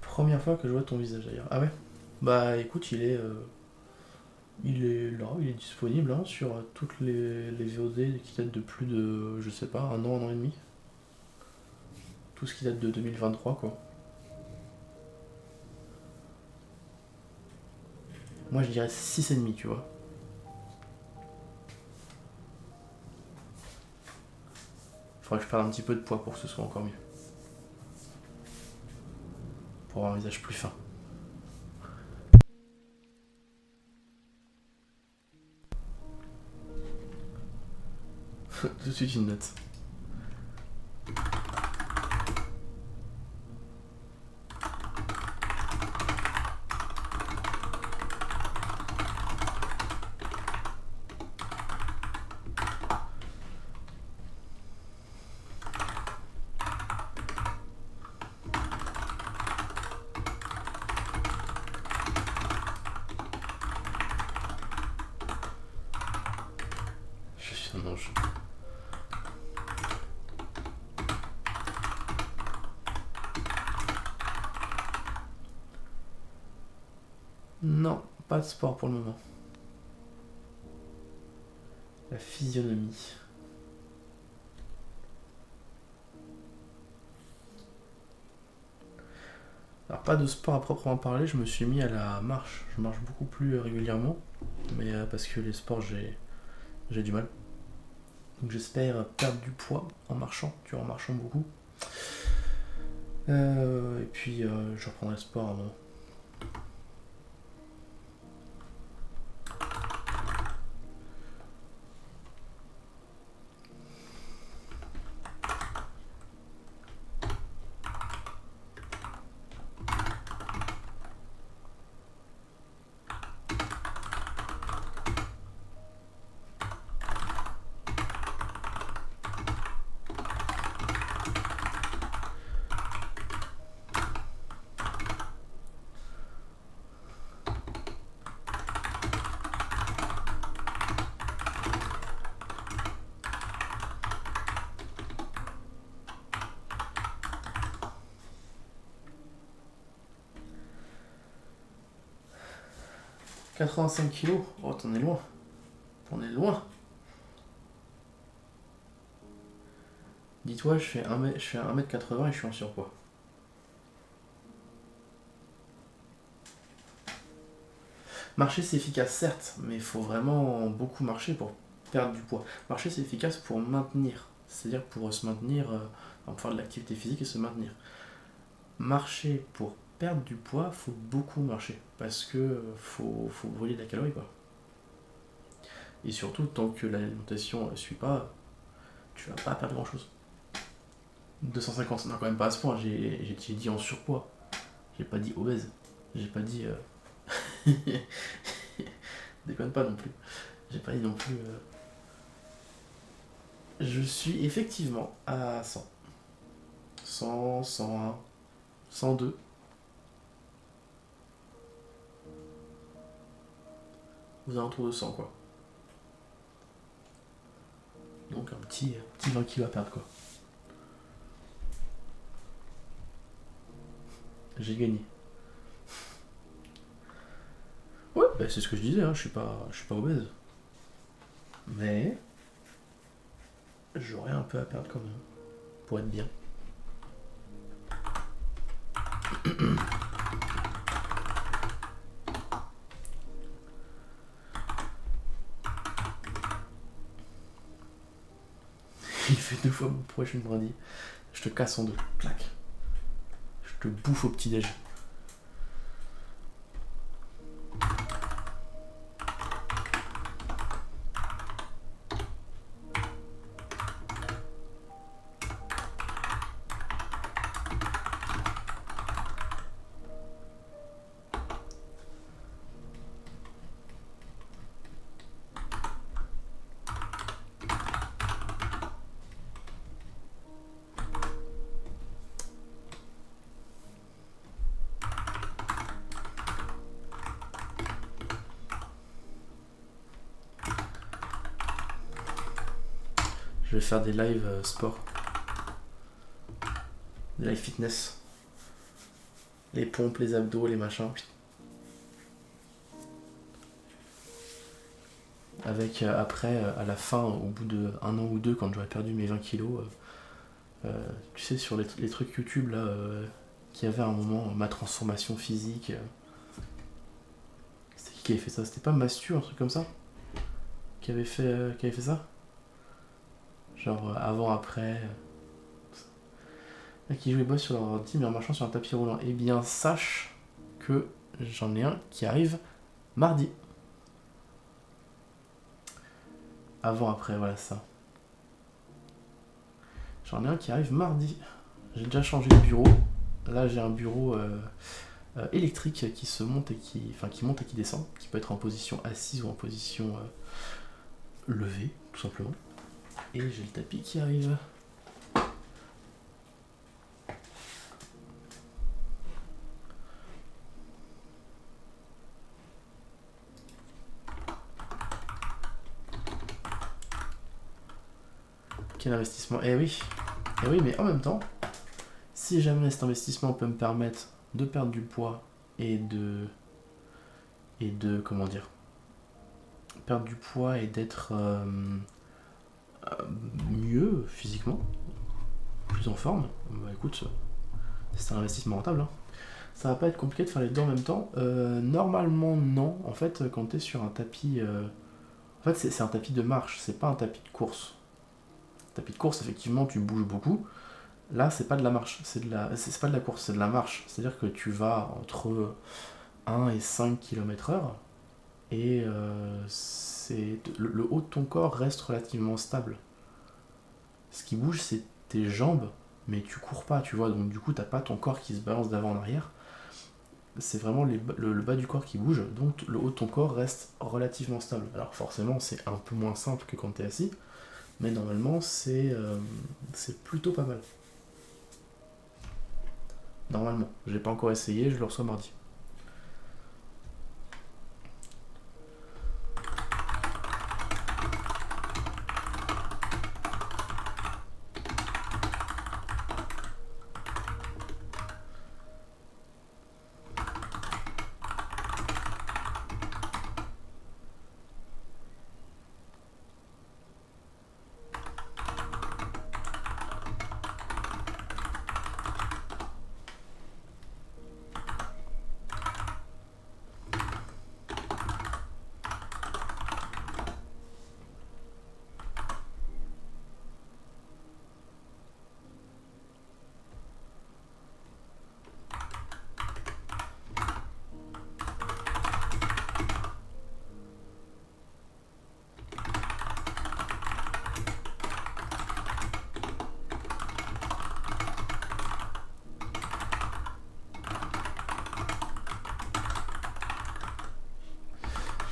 Première fois que je vois ton visage d'ailleurs. Ah ouais. Bah écoute, il est là, il est disponible hein, sur toutes les VOD qui datent de plus de, je sais pas, un an et demi. Tout ce qui date de 2023 quoi. Moi je dirais 6,5 tu vois. Faudrait que je perde un petit peu de poids pour que ce soit encore mieux. Pour avoir un visage plus fin. Tout de suite une note. Je suis un ange. Non, pas de sport pour le moment. La physionomie. Alors pas de sport à proprement parler, je me suis mis à la marche. Je marche beaucoup plus régulièrement, mais parce que les sports j'ai du mal. Donc j'espère perdre du poids en marchant, tu vois, en marchant beaucoup. Et puis je reprendrai le sport à un moment. « 85 kilos. Oh, t'en es loin. T'en es loin. Dis-toi, je fais 1m80 et je suis en surpoids. Marcher c'est efficace certes, mais il faut vraiment beaucoup marcher pour perdre du poids. Marcher c'est efficace pour maintenir, c'est-à-dire pour se maintenir, pour faire de l'activité physique et se maintenir. Marcher pour perdre du poids, faut beaucoup marcher, parce que faut brûler de la calorie quoi. Et surtout, tant que l'alimentation ne suit pas, tu vas pas perdre grand chose. 250, non quand même pas à ce point, j'ai dit en surpoids, j'ai pas dit obèse, j'ai pas dit... Déconne pas non plus. J'ai pas dit non plus. Je suis effectivement à 100. 100, 101, 102. Aux alentours de 100 quoi. Donc un petit 20 kilos à perdre quoi. J'ai gagné. Ouais, bah c'est ce que je disais, hein, je suis pas obèse. Mais j'aurais un peu à perdre quand même. Pour être bien. Il fait 2 fois mon poids, je me dis. Je te casse en deux. Clac. Je te bouffe au petit-déj. Je vais faire des live sport. Des live fitness. Les pompes, les abdos, les machins. Avec après, à la fin, au bout de 1 an ou 2, quand j'aurais perdu mes 20 kilos, tu sais, sur les trucs YouTube là, qu'il y avait à un moment, ma transformation physique. C'était qui avait fait ça? C'était pas Mastu, un truc comme ça? Qui avait fait ça? Genre avant, après. Qui jouait boss sur leur ordi mais en marchant sur un tapis roulant. Eh bien, sache que j'en ai un qui arrive mardi. Avant, après, voilà ça. J'en ai un qui arrive mardi. J'ai déjà changé de bureau. Là, j'ai un bureau électrique qui se monte et qui monte et qui descend, qui peut être en position assise ou en position levée, tout simplement. Et j'ai le tapis qui arrive. Quel investissement? Eh oui, mais en même temps, si jamais cet investissement peut me permettre de perdre du poids et de comment dire, perdre du poids et d'être mieux physiquement, plus en forme, bah écoute, c'est un investissement rentable. Hein. Ça va pas être compliqué de faire les deux en même temps. Normalement non. En fait, quand t'es sur un tapis, en fait c'est un tapis de marche, c'est pas un tapis de course. Tapis de course, effectivement, tu bouges beaucoup. Là, c'est pas de la marche, c'est pas de la course, c'est de la marche. C'est-à-dire que tu vas entre 1 et 5 km/h et le haut de ton corps reste relativement stable. Ce qui bouge, c'est tes jambes, mais tu cours pas, tu vois, donc du coup, t'as pas ton corps qui se balance d'avant en arrière. C'est vraiment le bas du corps qui bouge, donc le haut de ton corps reste relativement stable. Alors forcément, c'est un peu moins simple que quand t'es assis, mais normalement, c'est plutôt pas mal. Normalement. Je l'ai pas encore essayé, je le reçois mardi.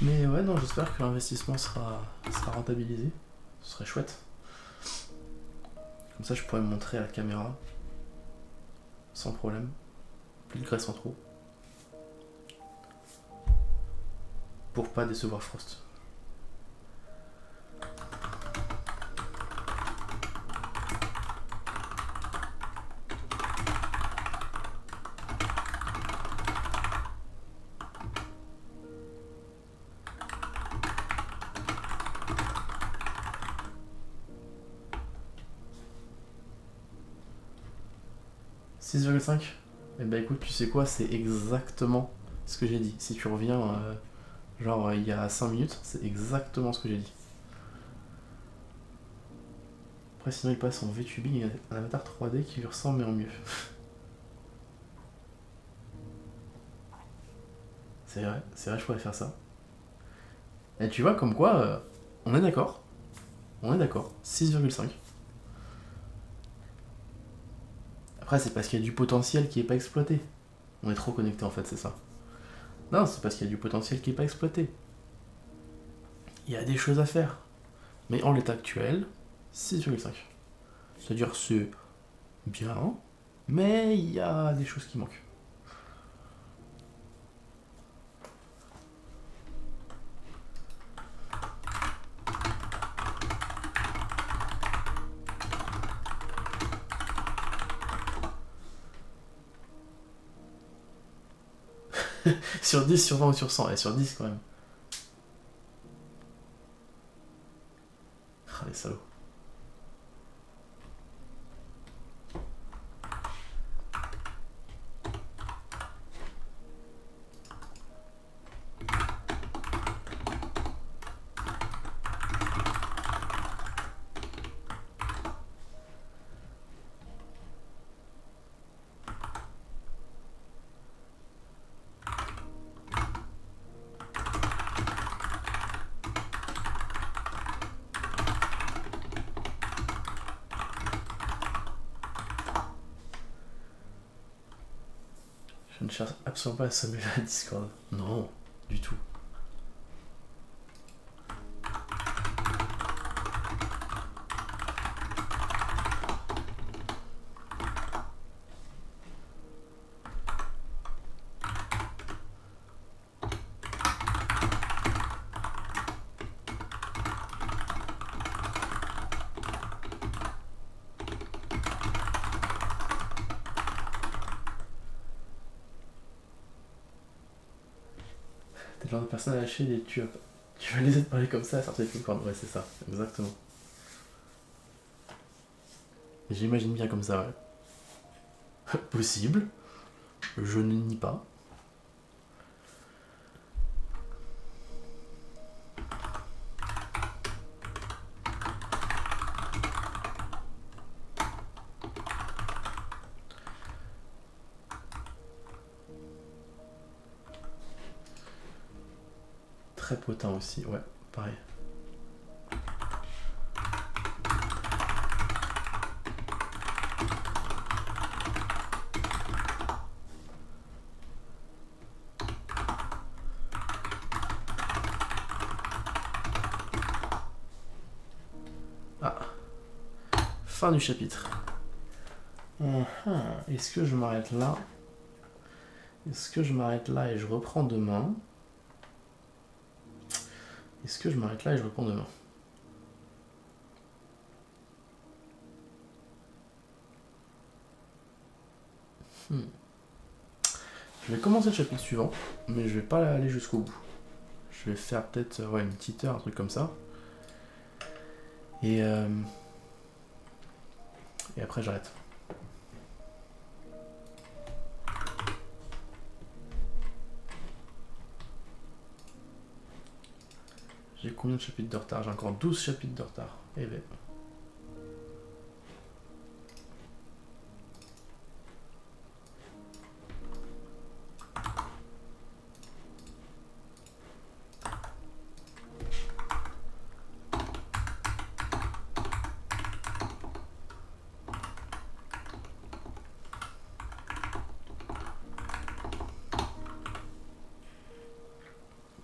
Mais ouais, non, j'espère que l'investissement sera rentabilisé. Ce serait chouette. Comme ça, je pourrais me montrer à la caméra. Sans problème. Plus de graisse en trop. Pour pas décevoir Frost. 6,5. Eh ben écoute, tu sais quoi, c'est exactement ce que j'ai dit. Si tu reviens, genre il y a 5 minutes, c'est exactement ce que j'ai dit. Après, sinon, il passe en VTubing, un avatar 3D qui lui ressemble mais en mieux. C'est vrai, je pourrais faire ça. Et tu vois, comme quoi, on est d'accord. On est d'accord. 6,5. Après, c'est parce qu'il y a du potentiel qui est pas exploité. On est trop connecté en fait, c'est ça. Non, c'est parce qu'il y a du potentiel qui est pas exploité. Il y a des choses à faire. Mais en l'état actuel, 6,5. C'est-à-dire c'est bien, mais il y a des choses qui manquent. Sur 10, sur 20 ou sur 100. Et sur 10 quand même. Ah, les salauds. Je ne cherche absolument pas à sommer la Discord. Non, du tout. T'es le genre de personne à lâcher et tu vas les laisser te parler comme ça à sortir des licornes. Ouais, c'est ça, exactement. J'imagine bien comme ça, ouais. Possible, je ne nie pas. Très potin aussi, ouais, pareil. Ah, fin du chapitre. Est-ce que je m'arrête là? Est-ce que je m'arrête là et je reprends demain? Est-ce que je m'arrête là et je reprends demain? Je vais commencer le chapitre suivant, mais je vais pas aller jusqu'au bout. Je vais faire peut-être une petite heure, un truc comme ça. Et après j'arrête. J'ai combien de chapitres de retard? J'ai encore 12 chapitres de retard. Eh ben.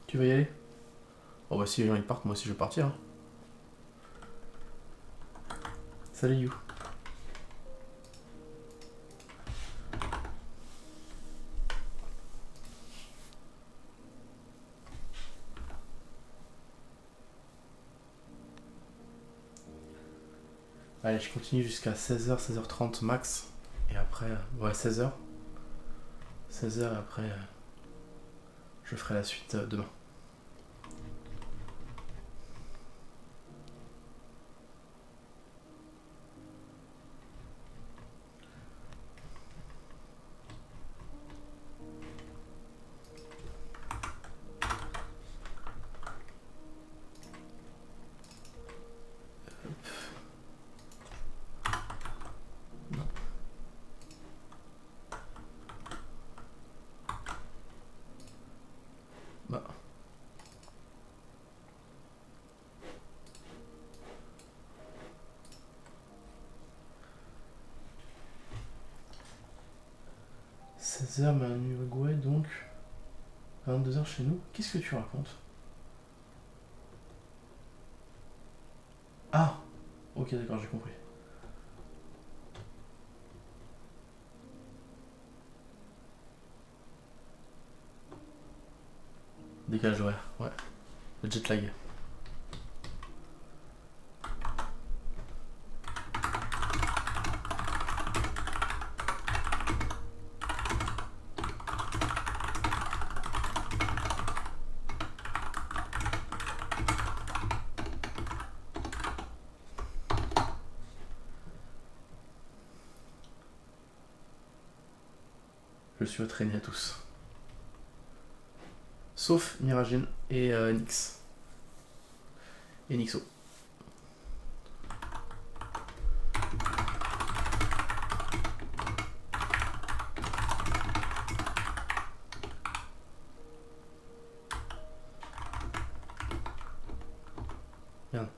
Tu vas y aller? Oh bah si les gens ils partent, moi aussi je vais partir. Hein. Salut You. Allez, je continue jusqu'à 16h, 16h30 max. Et après, ouais, 16h. 16h et après, je ferai la suite demain. 22h, mais en Uruguay, donc 22h chez nous. Qu'est-ce que tu racontes? Ah, ok, d'accord, j'ai compris. Décalage horaire, ouais. Le jet lag. Je suis entraîné à tous. Sauf Miragine et Nyx. Et Nixo. Merde.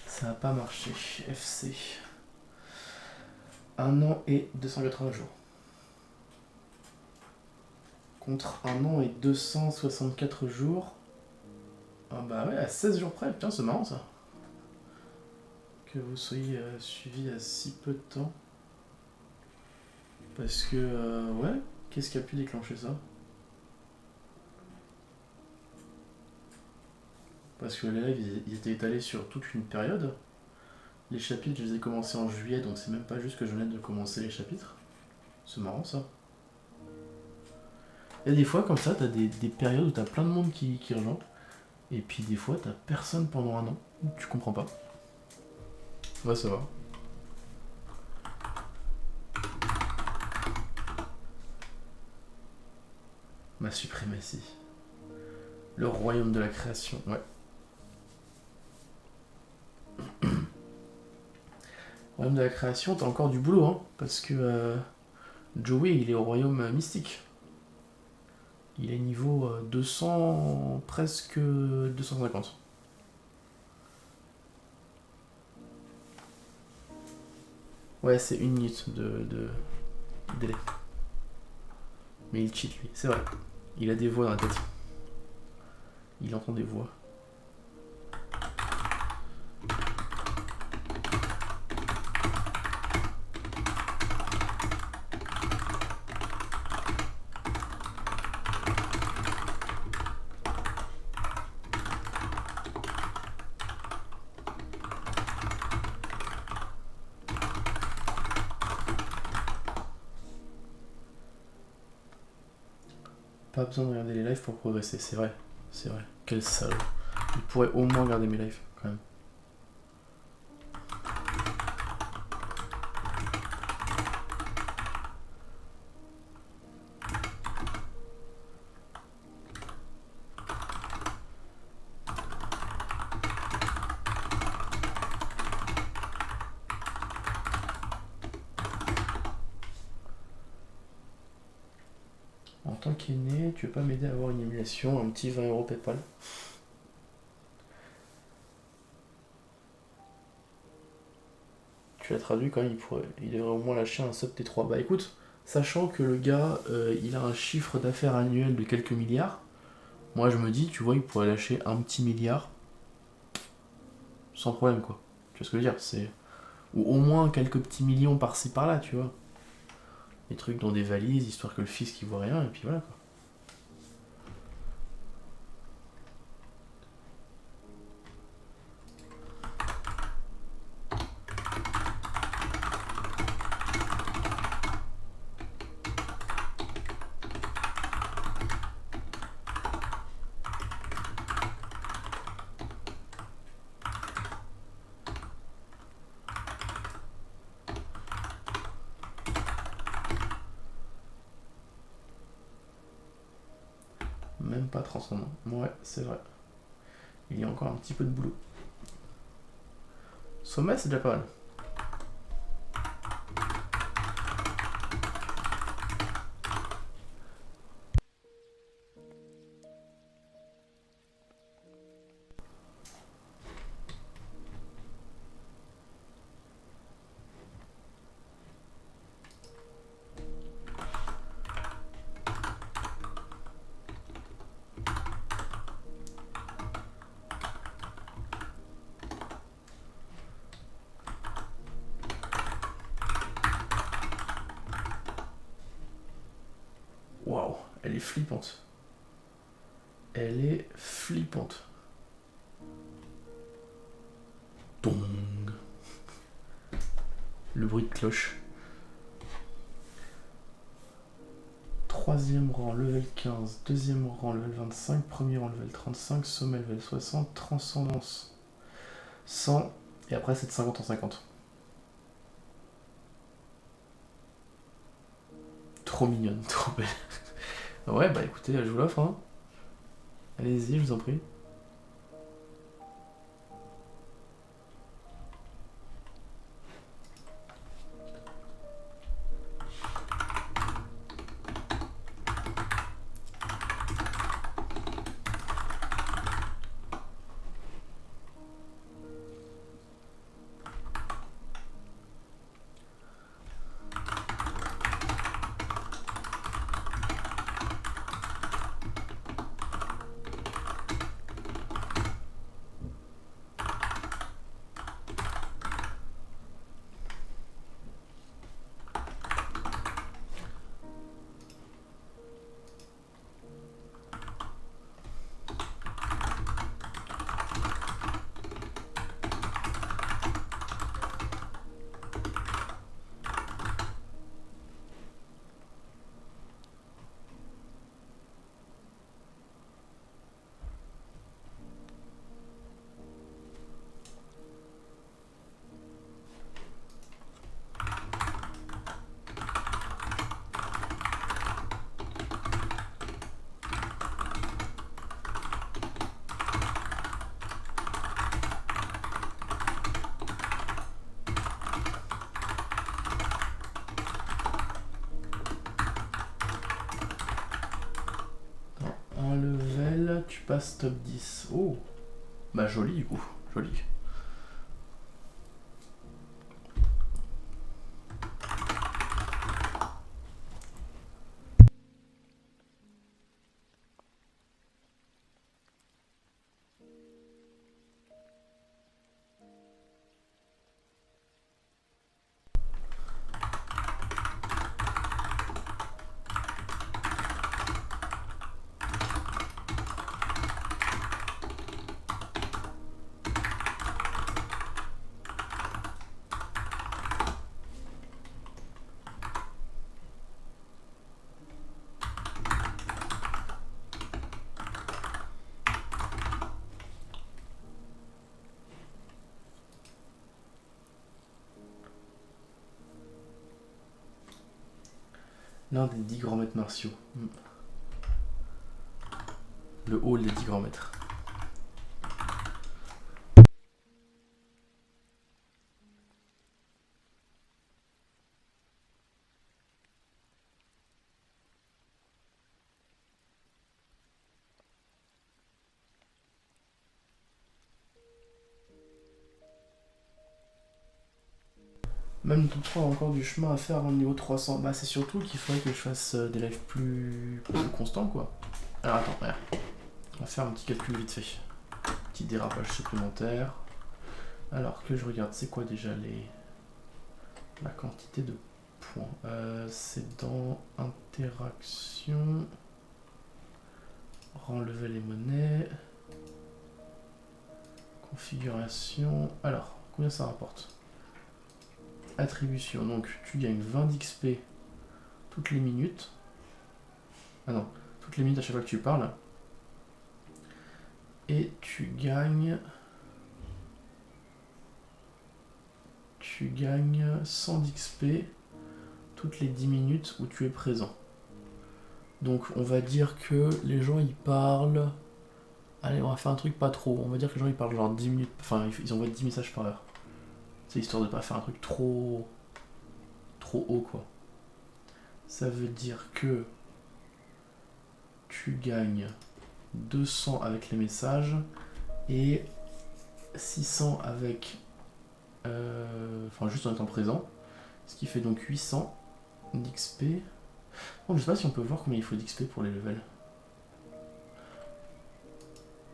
Ça n'a pas marché. FC. 1 an et 280 jours. Contre 1 an et 264 jours. Ah bah ouais, à 16 jours près. Putain, c'est marrant ça. Que vous soyez suivi à si peu de temps. Parce que, ouais, qu'est-ce qui a pu déclencher ça? Parce que les lives, ils étaient étalés sur toute une période. Les chapitres, je les ai commencés en juillet, donc c'est même pas juste que je venais de commencer les chapitres. C'est marrant ça. Il y a des fois comme ça, t'as des périodes où t'as plein de monde qui rejoint. Et puis des fois, t'as personne pendant 1 an. Tu comprends pas. Ouais, ça va. Ma suprématie. Le royaume de la création, ouais. Royaume de la création, t'as encore du boulot, hein. Parce que Joey, il est au royaume mystique. Il est niveau 200, presque 250. Ouais, c'est 1 minute de délai. Mais il cheat, lui, c'est vrai. Il a des voix dans la tête. Il entend des voix. Pas besoin de regarder les lives pour progresser, c'est vrai. C'est vrai. Quel salaud. Il pourrait au moins regarder mes lives, quand même. En tant qu'aîné, tu veux pas m'aider à avoir une émulation, un petit 20 € PayPal? Tu l'as traduit quand même, il devrait au moins lâcher un sub T3. Bah écoute, sachant que le gars, il a un chiffre d'affaires annuel de quelques milliards, moi je me dis, tu vois, il pourrait lâcher un petit milliard sans problème, quoi. Tu vois ce que je veux dire? C'est... Ou au moins quelques petits millions par-ci par-là, tu vois. Des trucs dans des valises, histoire que le fisc il voit rien, et puis voilà, quoi. même pas transcendant. Ouais, c'est vrai. Il y a encore un petit peu de boulot. Sommet, c'est déjà pas mal. Waouh, elle est flippante. Elle est flippante. Dong. Le bruit de cloche. Troisième rang, level 15. Deuxième rang, level 25. Premier rang, level 35. Sommet, level 60. Transcendance, 100. Et après, c'est de 50 en 50. Trop mignonne, trop belle. Ouais, bah écoutez, je vous l'offre, hein. Allez-y, je vous en prie. Un level, tu passes top 10. Oh, bah joli du coup, joli. L'un des 10 grands maîtres martiaux. Le hall des 10 grands maîtres. Même tout 3 a encore du chemin à faire avant le niveau 300. Bah c'est surtout qu'il faudrait que je fasse des lives plus constants quoi. Alors attends, regarde. On va faire un petit calcul vite fait. Petit dérapage supplémentaire. Alors que je regarde, c'est quoi déjà la quantité de points. C'est dans interaction, rang level et monnaie, configuration. Alors, combien ça rapporte? Attribution, donc tu gagnes 20 d'XP toutes les minutes. Ah non, toutes les minutes à chaque fois que tu parles. Et tu gagnes 100 d'XP toutes les 10 minutes où tu es présent. Donc on va dire que les gens ils parlent... Allez, on va faire un truc pas trop. On va dire que les gens ils parlent genre 10 minutes... Enfin, ils envoient 10 messages par heure. C'est histoire de pas faire un truc trop haut, quoi. Ça veut dire que tu gagnes 200 avec les messages et 600 avec... Enfin, juste en étant présent. Ce qui fait donc 800 d'XP. Bon, je sais pas si on peut voir combien il faut d'XP pour les levels.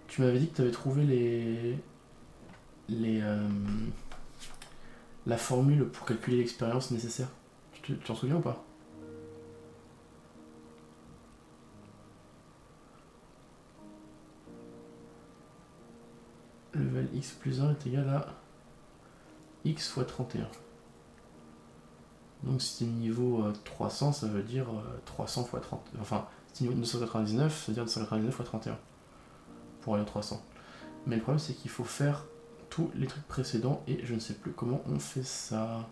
Tu m'avais dit que tu avais trouvé la formule pour calculer l'expérience nécessaire. Tu t'en souviens ou pas? Level x plus 1 est égal à x fois 31. Donc si c'est niveau 300, ça veut dire 300 fois 30. Enfin, si c'est niveau 299, ça veut dire 299 fois 31. Pour aller à 300. Mais le problème, c'est qu'il faut faire tous les trucs précédents et je ne sais plus comment on fait ça.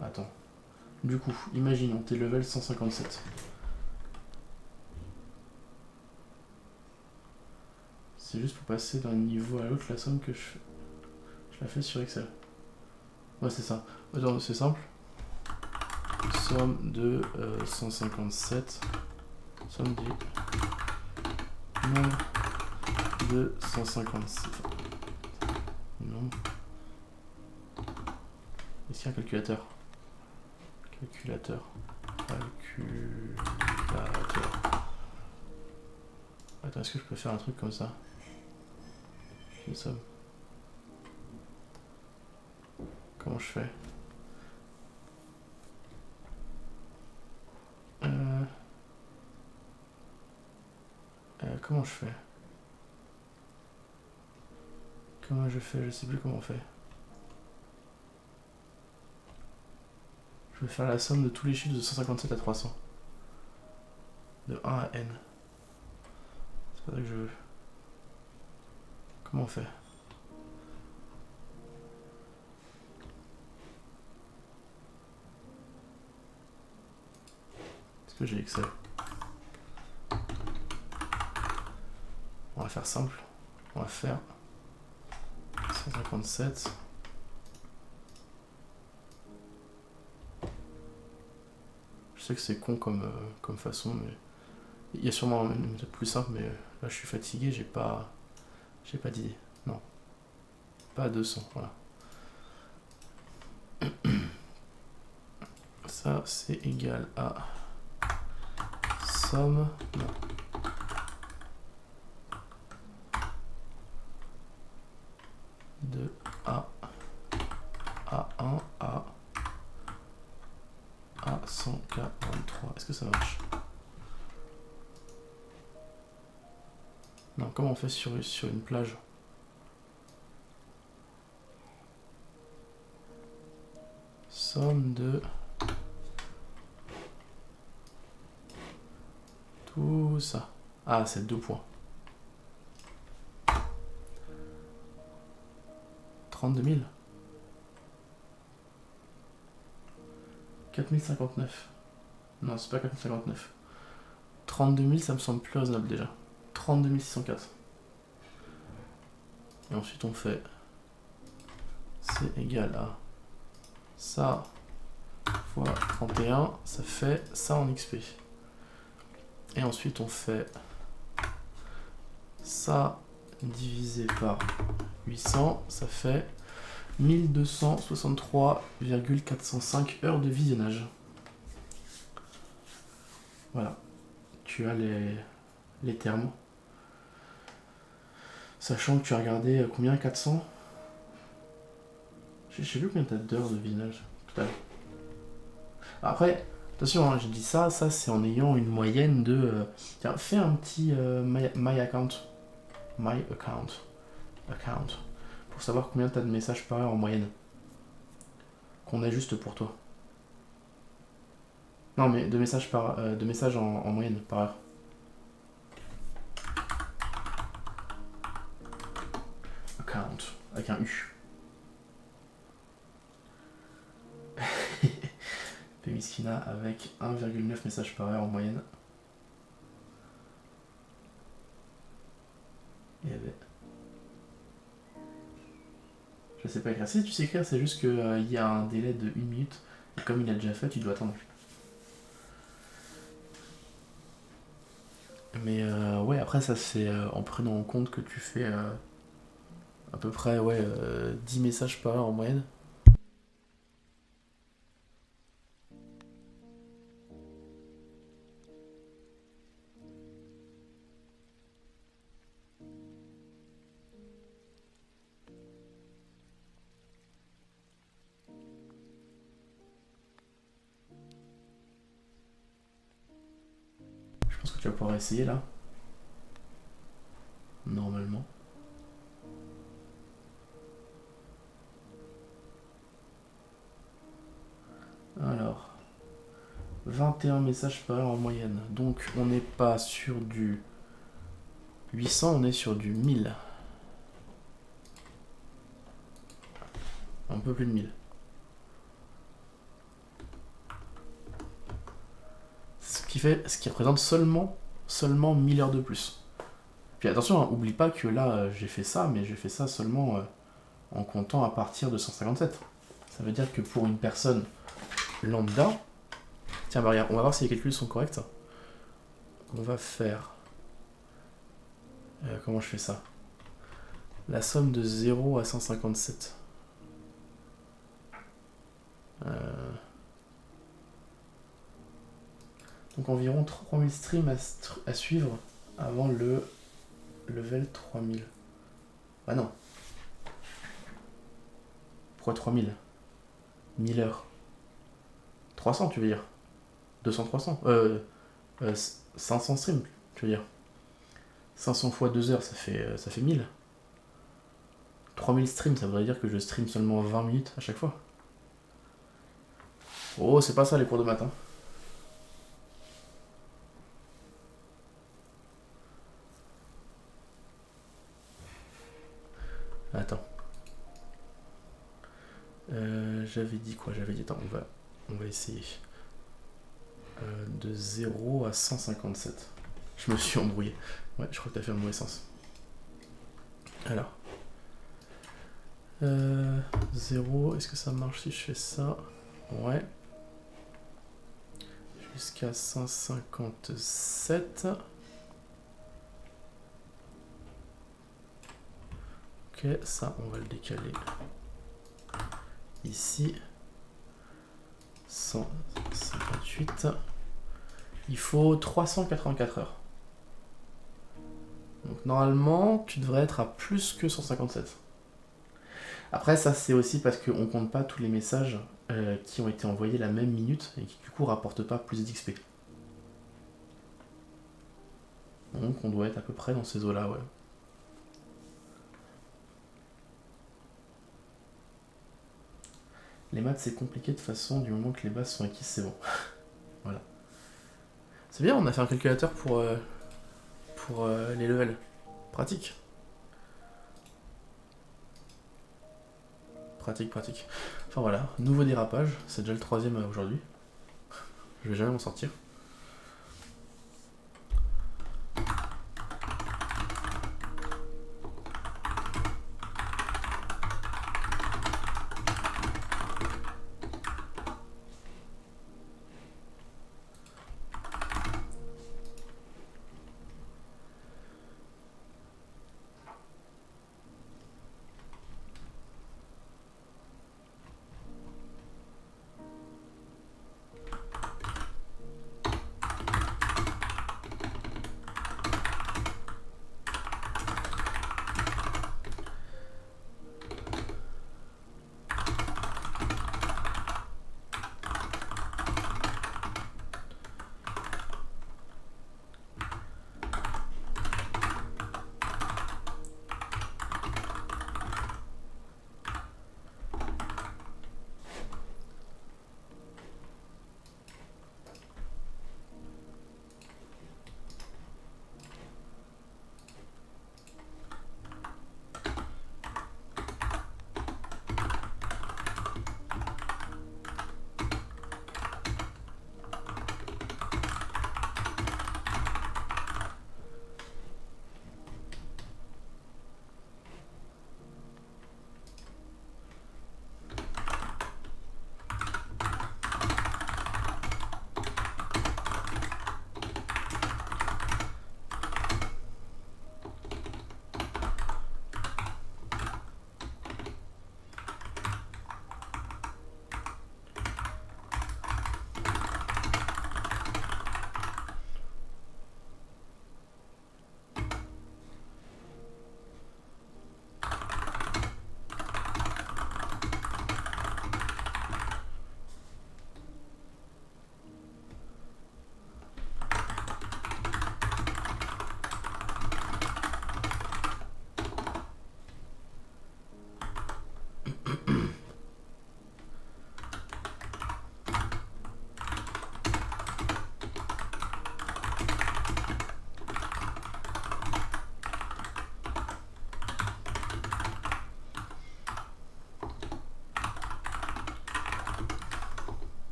Attends. Du coup, imaginons, t'es level 157. C'est juste pour passer d'un niveau à l'autre la somme que je la fais sur Excel. Ouais, c'est ça. Attends, c'est simple. Somme de 157. Somme du nombre de 157. Nombre. Est-ce qu'il y a un calculateur? Calculateur. Attends, est-ce que je peux faire un truc comme ça? Une somme. Comment je fais? Comment je fais? Comment je fais? Je sais plus comment on fait. Je vais faire la somme de tous les chiffres de 157 à 300. De 1 à n. C'est pas ça que je veux. Comment on fait? Est-ce que j'ai Excel? On va faire simple. On va faire 157. Je sais que c'est con comme façon, mais il y a sûrement une méthode plus simple, mais là je suis fatigué, j'ai pas d'idée. Non. Pas 200, voilà. Ça c'est égal à somme. Non. De A1 à 143. Est-ce que ça marche? Non, comment on fait sur une plage? Somme de tout ça. Ah, c'est 2 points. 32 000. 4059. Non, c'est pas 4059. 32 000, ça me semble plus raisonnable déjà. 32 604. Et ensuite on fait... C'est égal à... Ça fois 31, ça fait ça en XP. Et ensuite on fait... Ça divisé par 800, ça fait 1263,405 heures de visionnage. Voilà. Tu as les termes. Sachant que tu as regardé combien? 400? Je sais plus combien tu as d'heures de visionnage total. Après, attention, hein, j'ai dit ça c'est en ayant une moyenne de... tiens, fais un petit my account. My account. Account. Pour savoir combien tu as de messages par heure en moyenne. Qu'on ajuste pour toi. Non, mais de messages, en moyenne par heure. Account. Avec un U. Miskina avec 1,9 messages par heure en moyenne. Il y avait... Je sais pas écrire. Si tu sais écrire, c'est juste qu'il y a un délai de 1 minute. Et comme il a déjà fait, tu dois attendre. Mais ouais, après ça c'est en prenant en compte que tu fais à peu près 10 messages par heure en moyenne. Je pense que tu vas pouvoir essayer là. Normalement. Alors, 21 messages par heure en moyenne. Donc on n'est pas sur du 800, on est sur du 1000. Un peu plus de 1000. Ce qui représente seulement 1000 heures de plus. Puis attention, hein, oublie pas que là j'ai fait ça, mais j'ai fait ça seulement en comptant à partir de 157. Ça veut dire que pour une personne lambda... Tiens, bah regarde, on va voir si les calculs sont corrects. On va faire... comment je fais ça? La somme de 0 à 157. Donc environ 3000 streams à suivre avant le level 3000. Ah non. Pourquoi 3000 1000 heures. 300 tu veux dire 200, 300 500 streams tu veux dire 500 fois 2 heures ça fait 1000. 3000 streams ça voudrait dire que je stream seulement 20 minutes à chaque fois. Oh c'est pas ça les cours de maths hein. Attends. J'avais dit quoi? J'avais dit, attends, on va essayer. De 0 à 157. Je me suis embrouillé. Ouais, je crois que t'as fait le mauvais sens. Alors. 0, est-ce que ça marche si je fais ça? Ouais. Jusqu'à 157. Ok, ça, on va le décaler. Ici. 158. Il faut 384 heures. Donc normalement, tu devrais être à plus que 157. Après, ça c'est aussi parce qu'on compte pas tous les messages qui ont été envoyés la même minute et qui du coup rapportent pas plus d'XP. Donc on doit être à peu près dans ces eaux-là, ouais. Les maths c'est compliqué de toute façon, du moment que les bases sont acquises, c'est bon. Voilà. C'est bien, on a fait un calculateur pour les levels. Pratique. Pratique. Enfin voilà, nouveau dérapage, c'est déjà le 3ème aujourd'hui. Je vais jamais m'en sortir.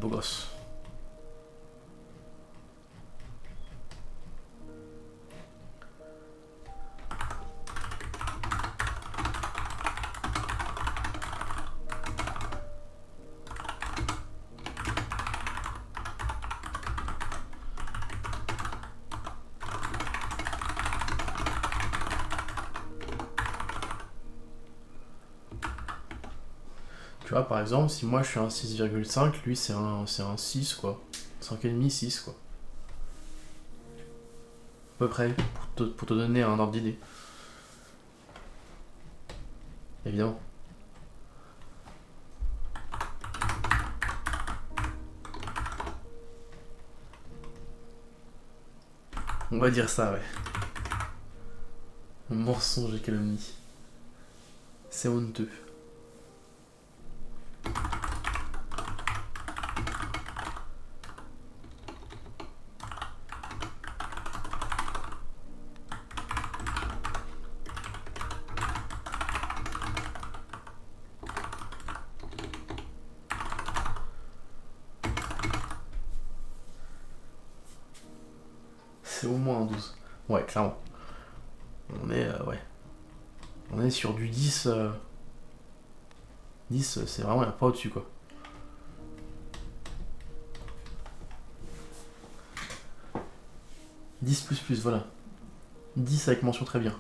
beau gosse. Tu vois, par exemple, si moi je suis un 6,5, lui c'est un 6, quoi. 5,5, 6, quoi. À peu près, pour te donner un ordre d'idée. Évidemment. On va dire ça, ouais. Mensonge et calomnie. C'est honteux. C'est au moins un 12. Ouais, clairement. On est, ouais. On est sur du 10. 10, c'est vraiment pas au-dessus, quoi. « 10 plus plus, voilà. 10 avec mention très bien.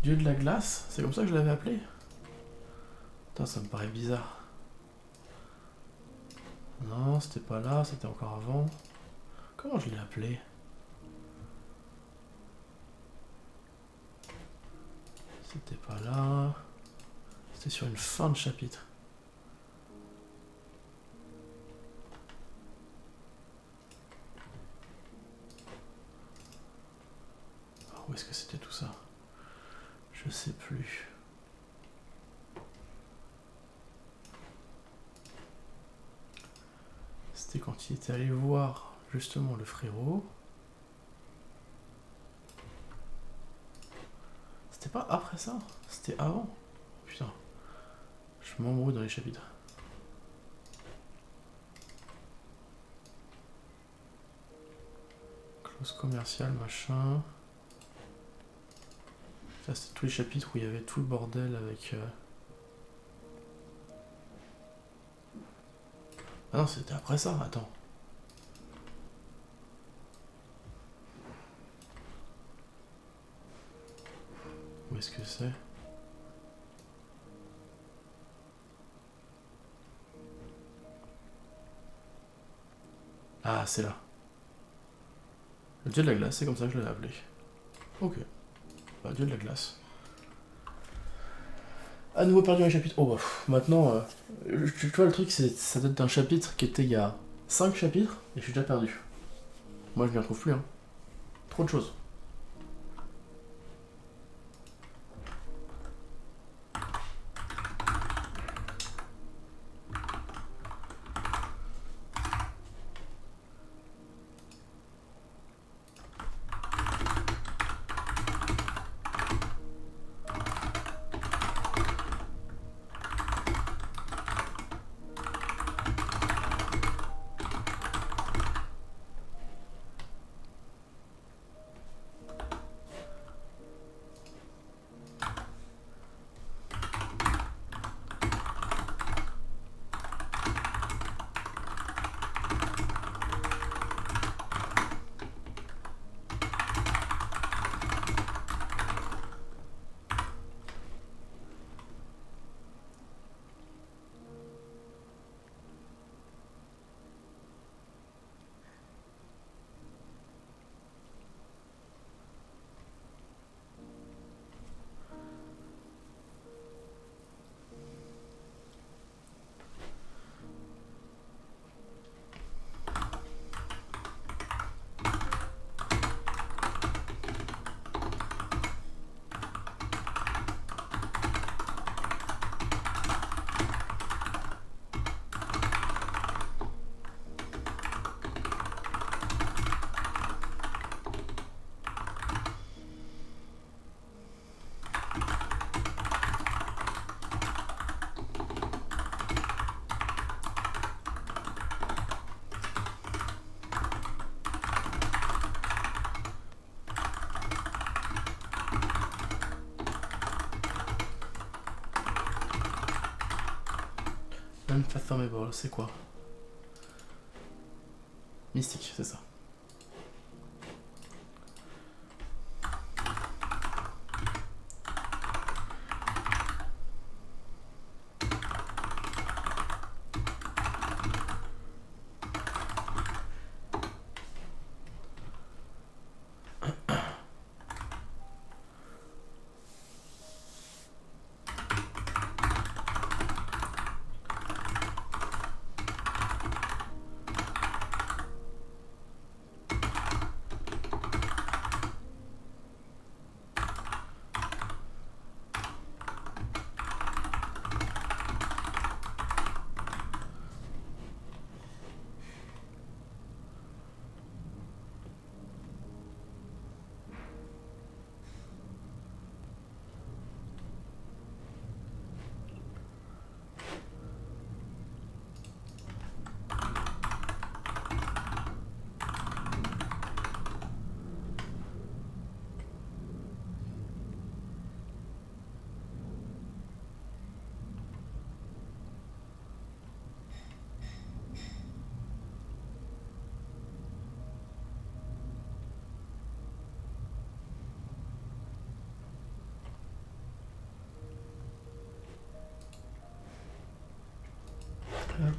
Dieu de la glace, c'est comme ça que je l'avais appelé. Putain, ça me paraît bizarre. Non, c'était pas là, c'était encore avant. Comment je l'ai appelé? C'était pas là. C'était sur une fin de chapitre. Où est-ce que c'était tout ça? Je sais plus. C'était quand il était allé voir justement le frérot. C'était pas après ça? C'était avant? Putain. Je m'embrouille dans les chapitres. Clause commerciale, machin. Ça, c'était tous les chapitres où il y avait tout le bordel avec... Ah non, c'était après ça, attends. Où est-ce que c'est? Ah, c'est là. Le dieu de la glace, c'est comme ça que je l'avais appelé. Ok. Bah, dieu de la glace. À nouveau perdu un chapitre. Oh bah, maintenant, tu vois, le truc, ça date d'un chapitre qui était il y a 5 chapitres, et je suis déjà perdu. Moi, je m'y retrouve plus, hein. Trop de choses. Unfathomable, c'est quoi? Mystique, c'est ça. Hop.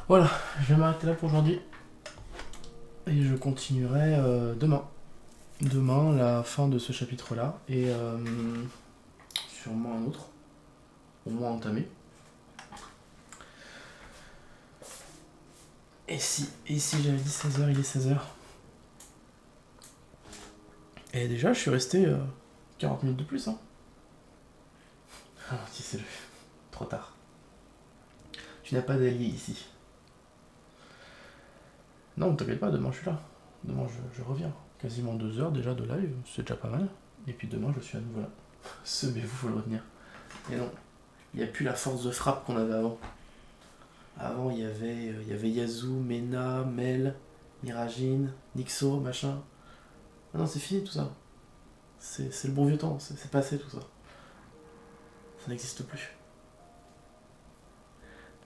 Voilà, je vais m'arrêter là pour aujourd'hui. Et je continuerai demain. Demain, la fin de ce chapitre-là. Et sûrement un autre. Au moins entamé. Et si j'avais dit 16h, il est 16h. Et déjà, je suis resté 40 minutes de plus, hein. Ah, si c'est le... Trop tard. Tu n'as pas d'allié ici. Non, ne t'inquiète pas, demain je suis là. Demain je reviens. Quasiment 2 heures déjà de live, c'est déjà pas mal. Et puis demain je suis à nouveau là. Semez-vous, faut le retenir. Et non, il n'y a plus la force de frappe qu'on avait avant. Avant il y avait Yazoo, Mena, Mel, Miragine, Nixo, machin. Ah non, c'est fini tout ça. C'est le bon vieux temps, c'est passé tout ça. Ça n'existe plus.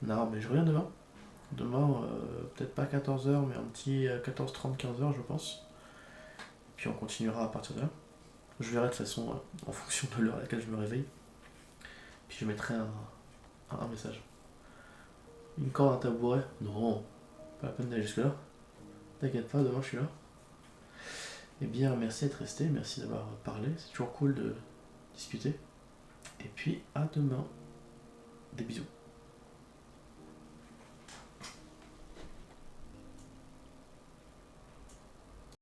Non, mais je reviens demain. Demain, peut-être pas 14 heures mais un petit 14h30, 15 heures je pense. Puis on continuera à partir de là. Je verrai de toute façon en fonction de l'heure à laquelle je me réveille. Puis je mettrai un message. Une corde, un tabouret? Non, pas la peine d'aller jusque-là. T'inquiète pas, demain je suis là. Eh bien, merci d'être resté, merci d'avoir parlé. C'est toujours cool de discuter. Et puis à demain. Des bisous.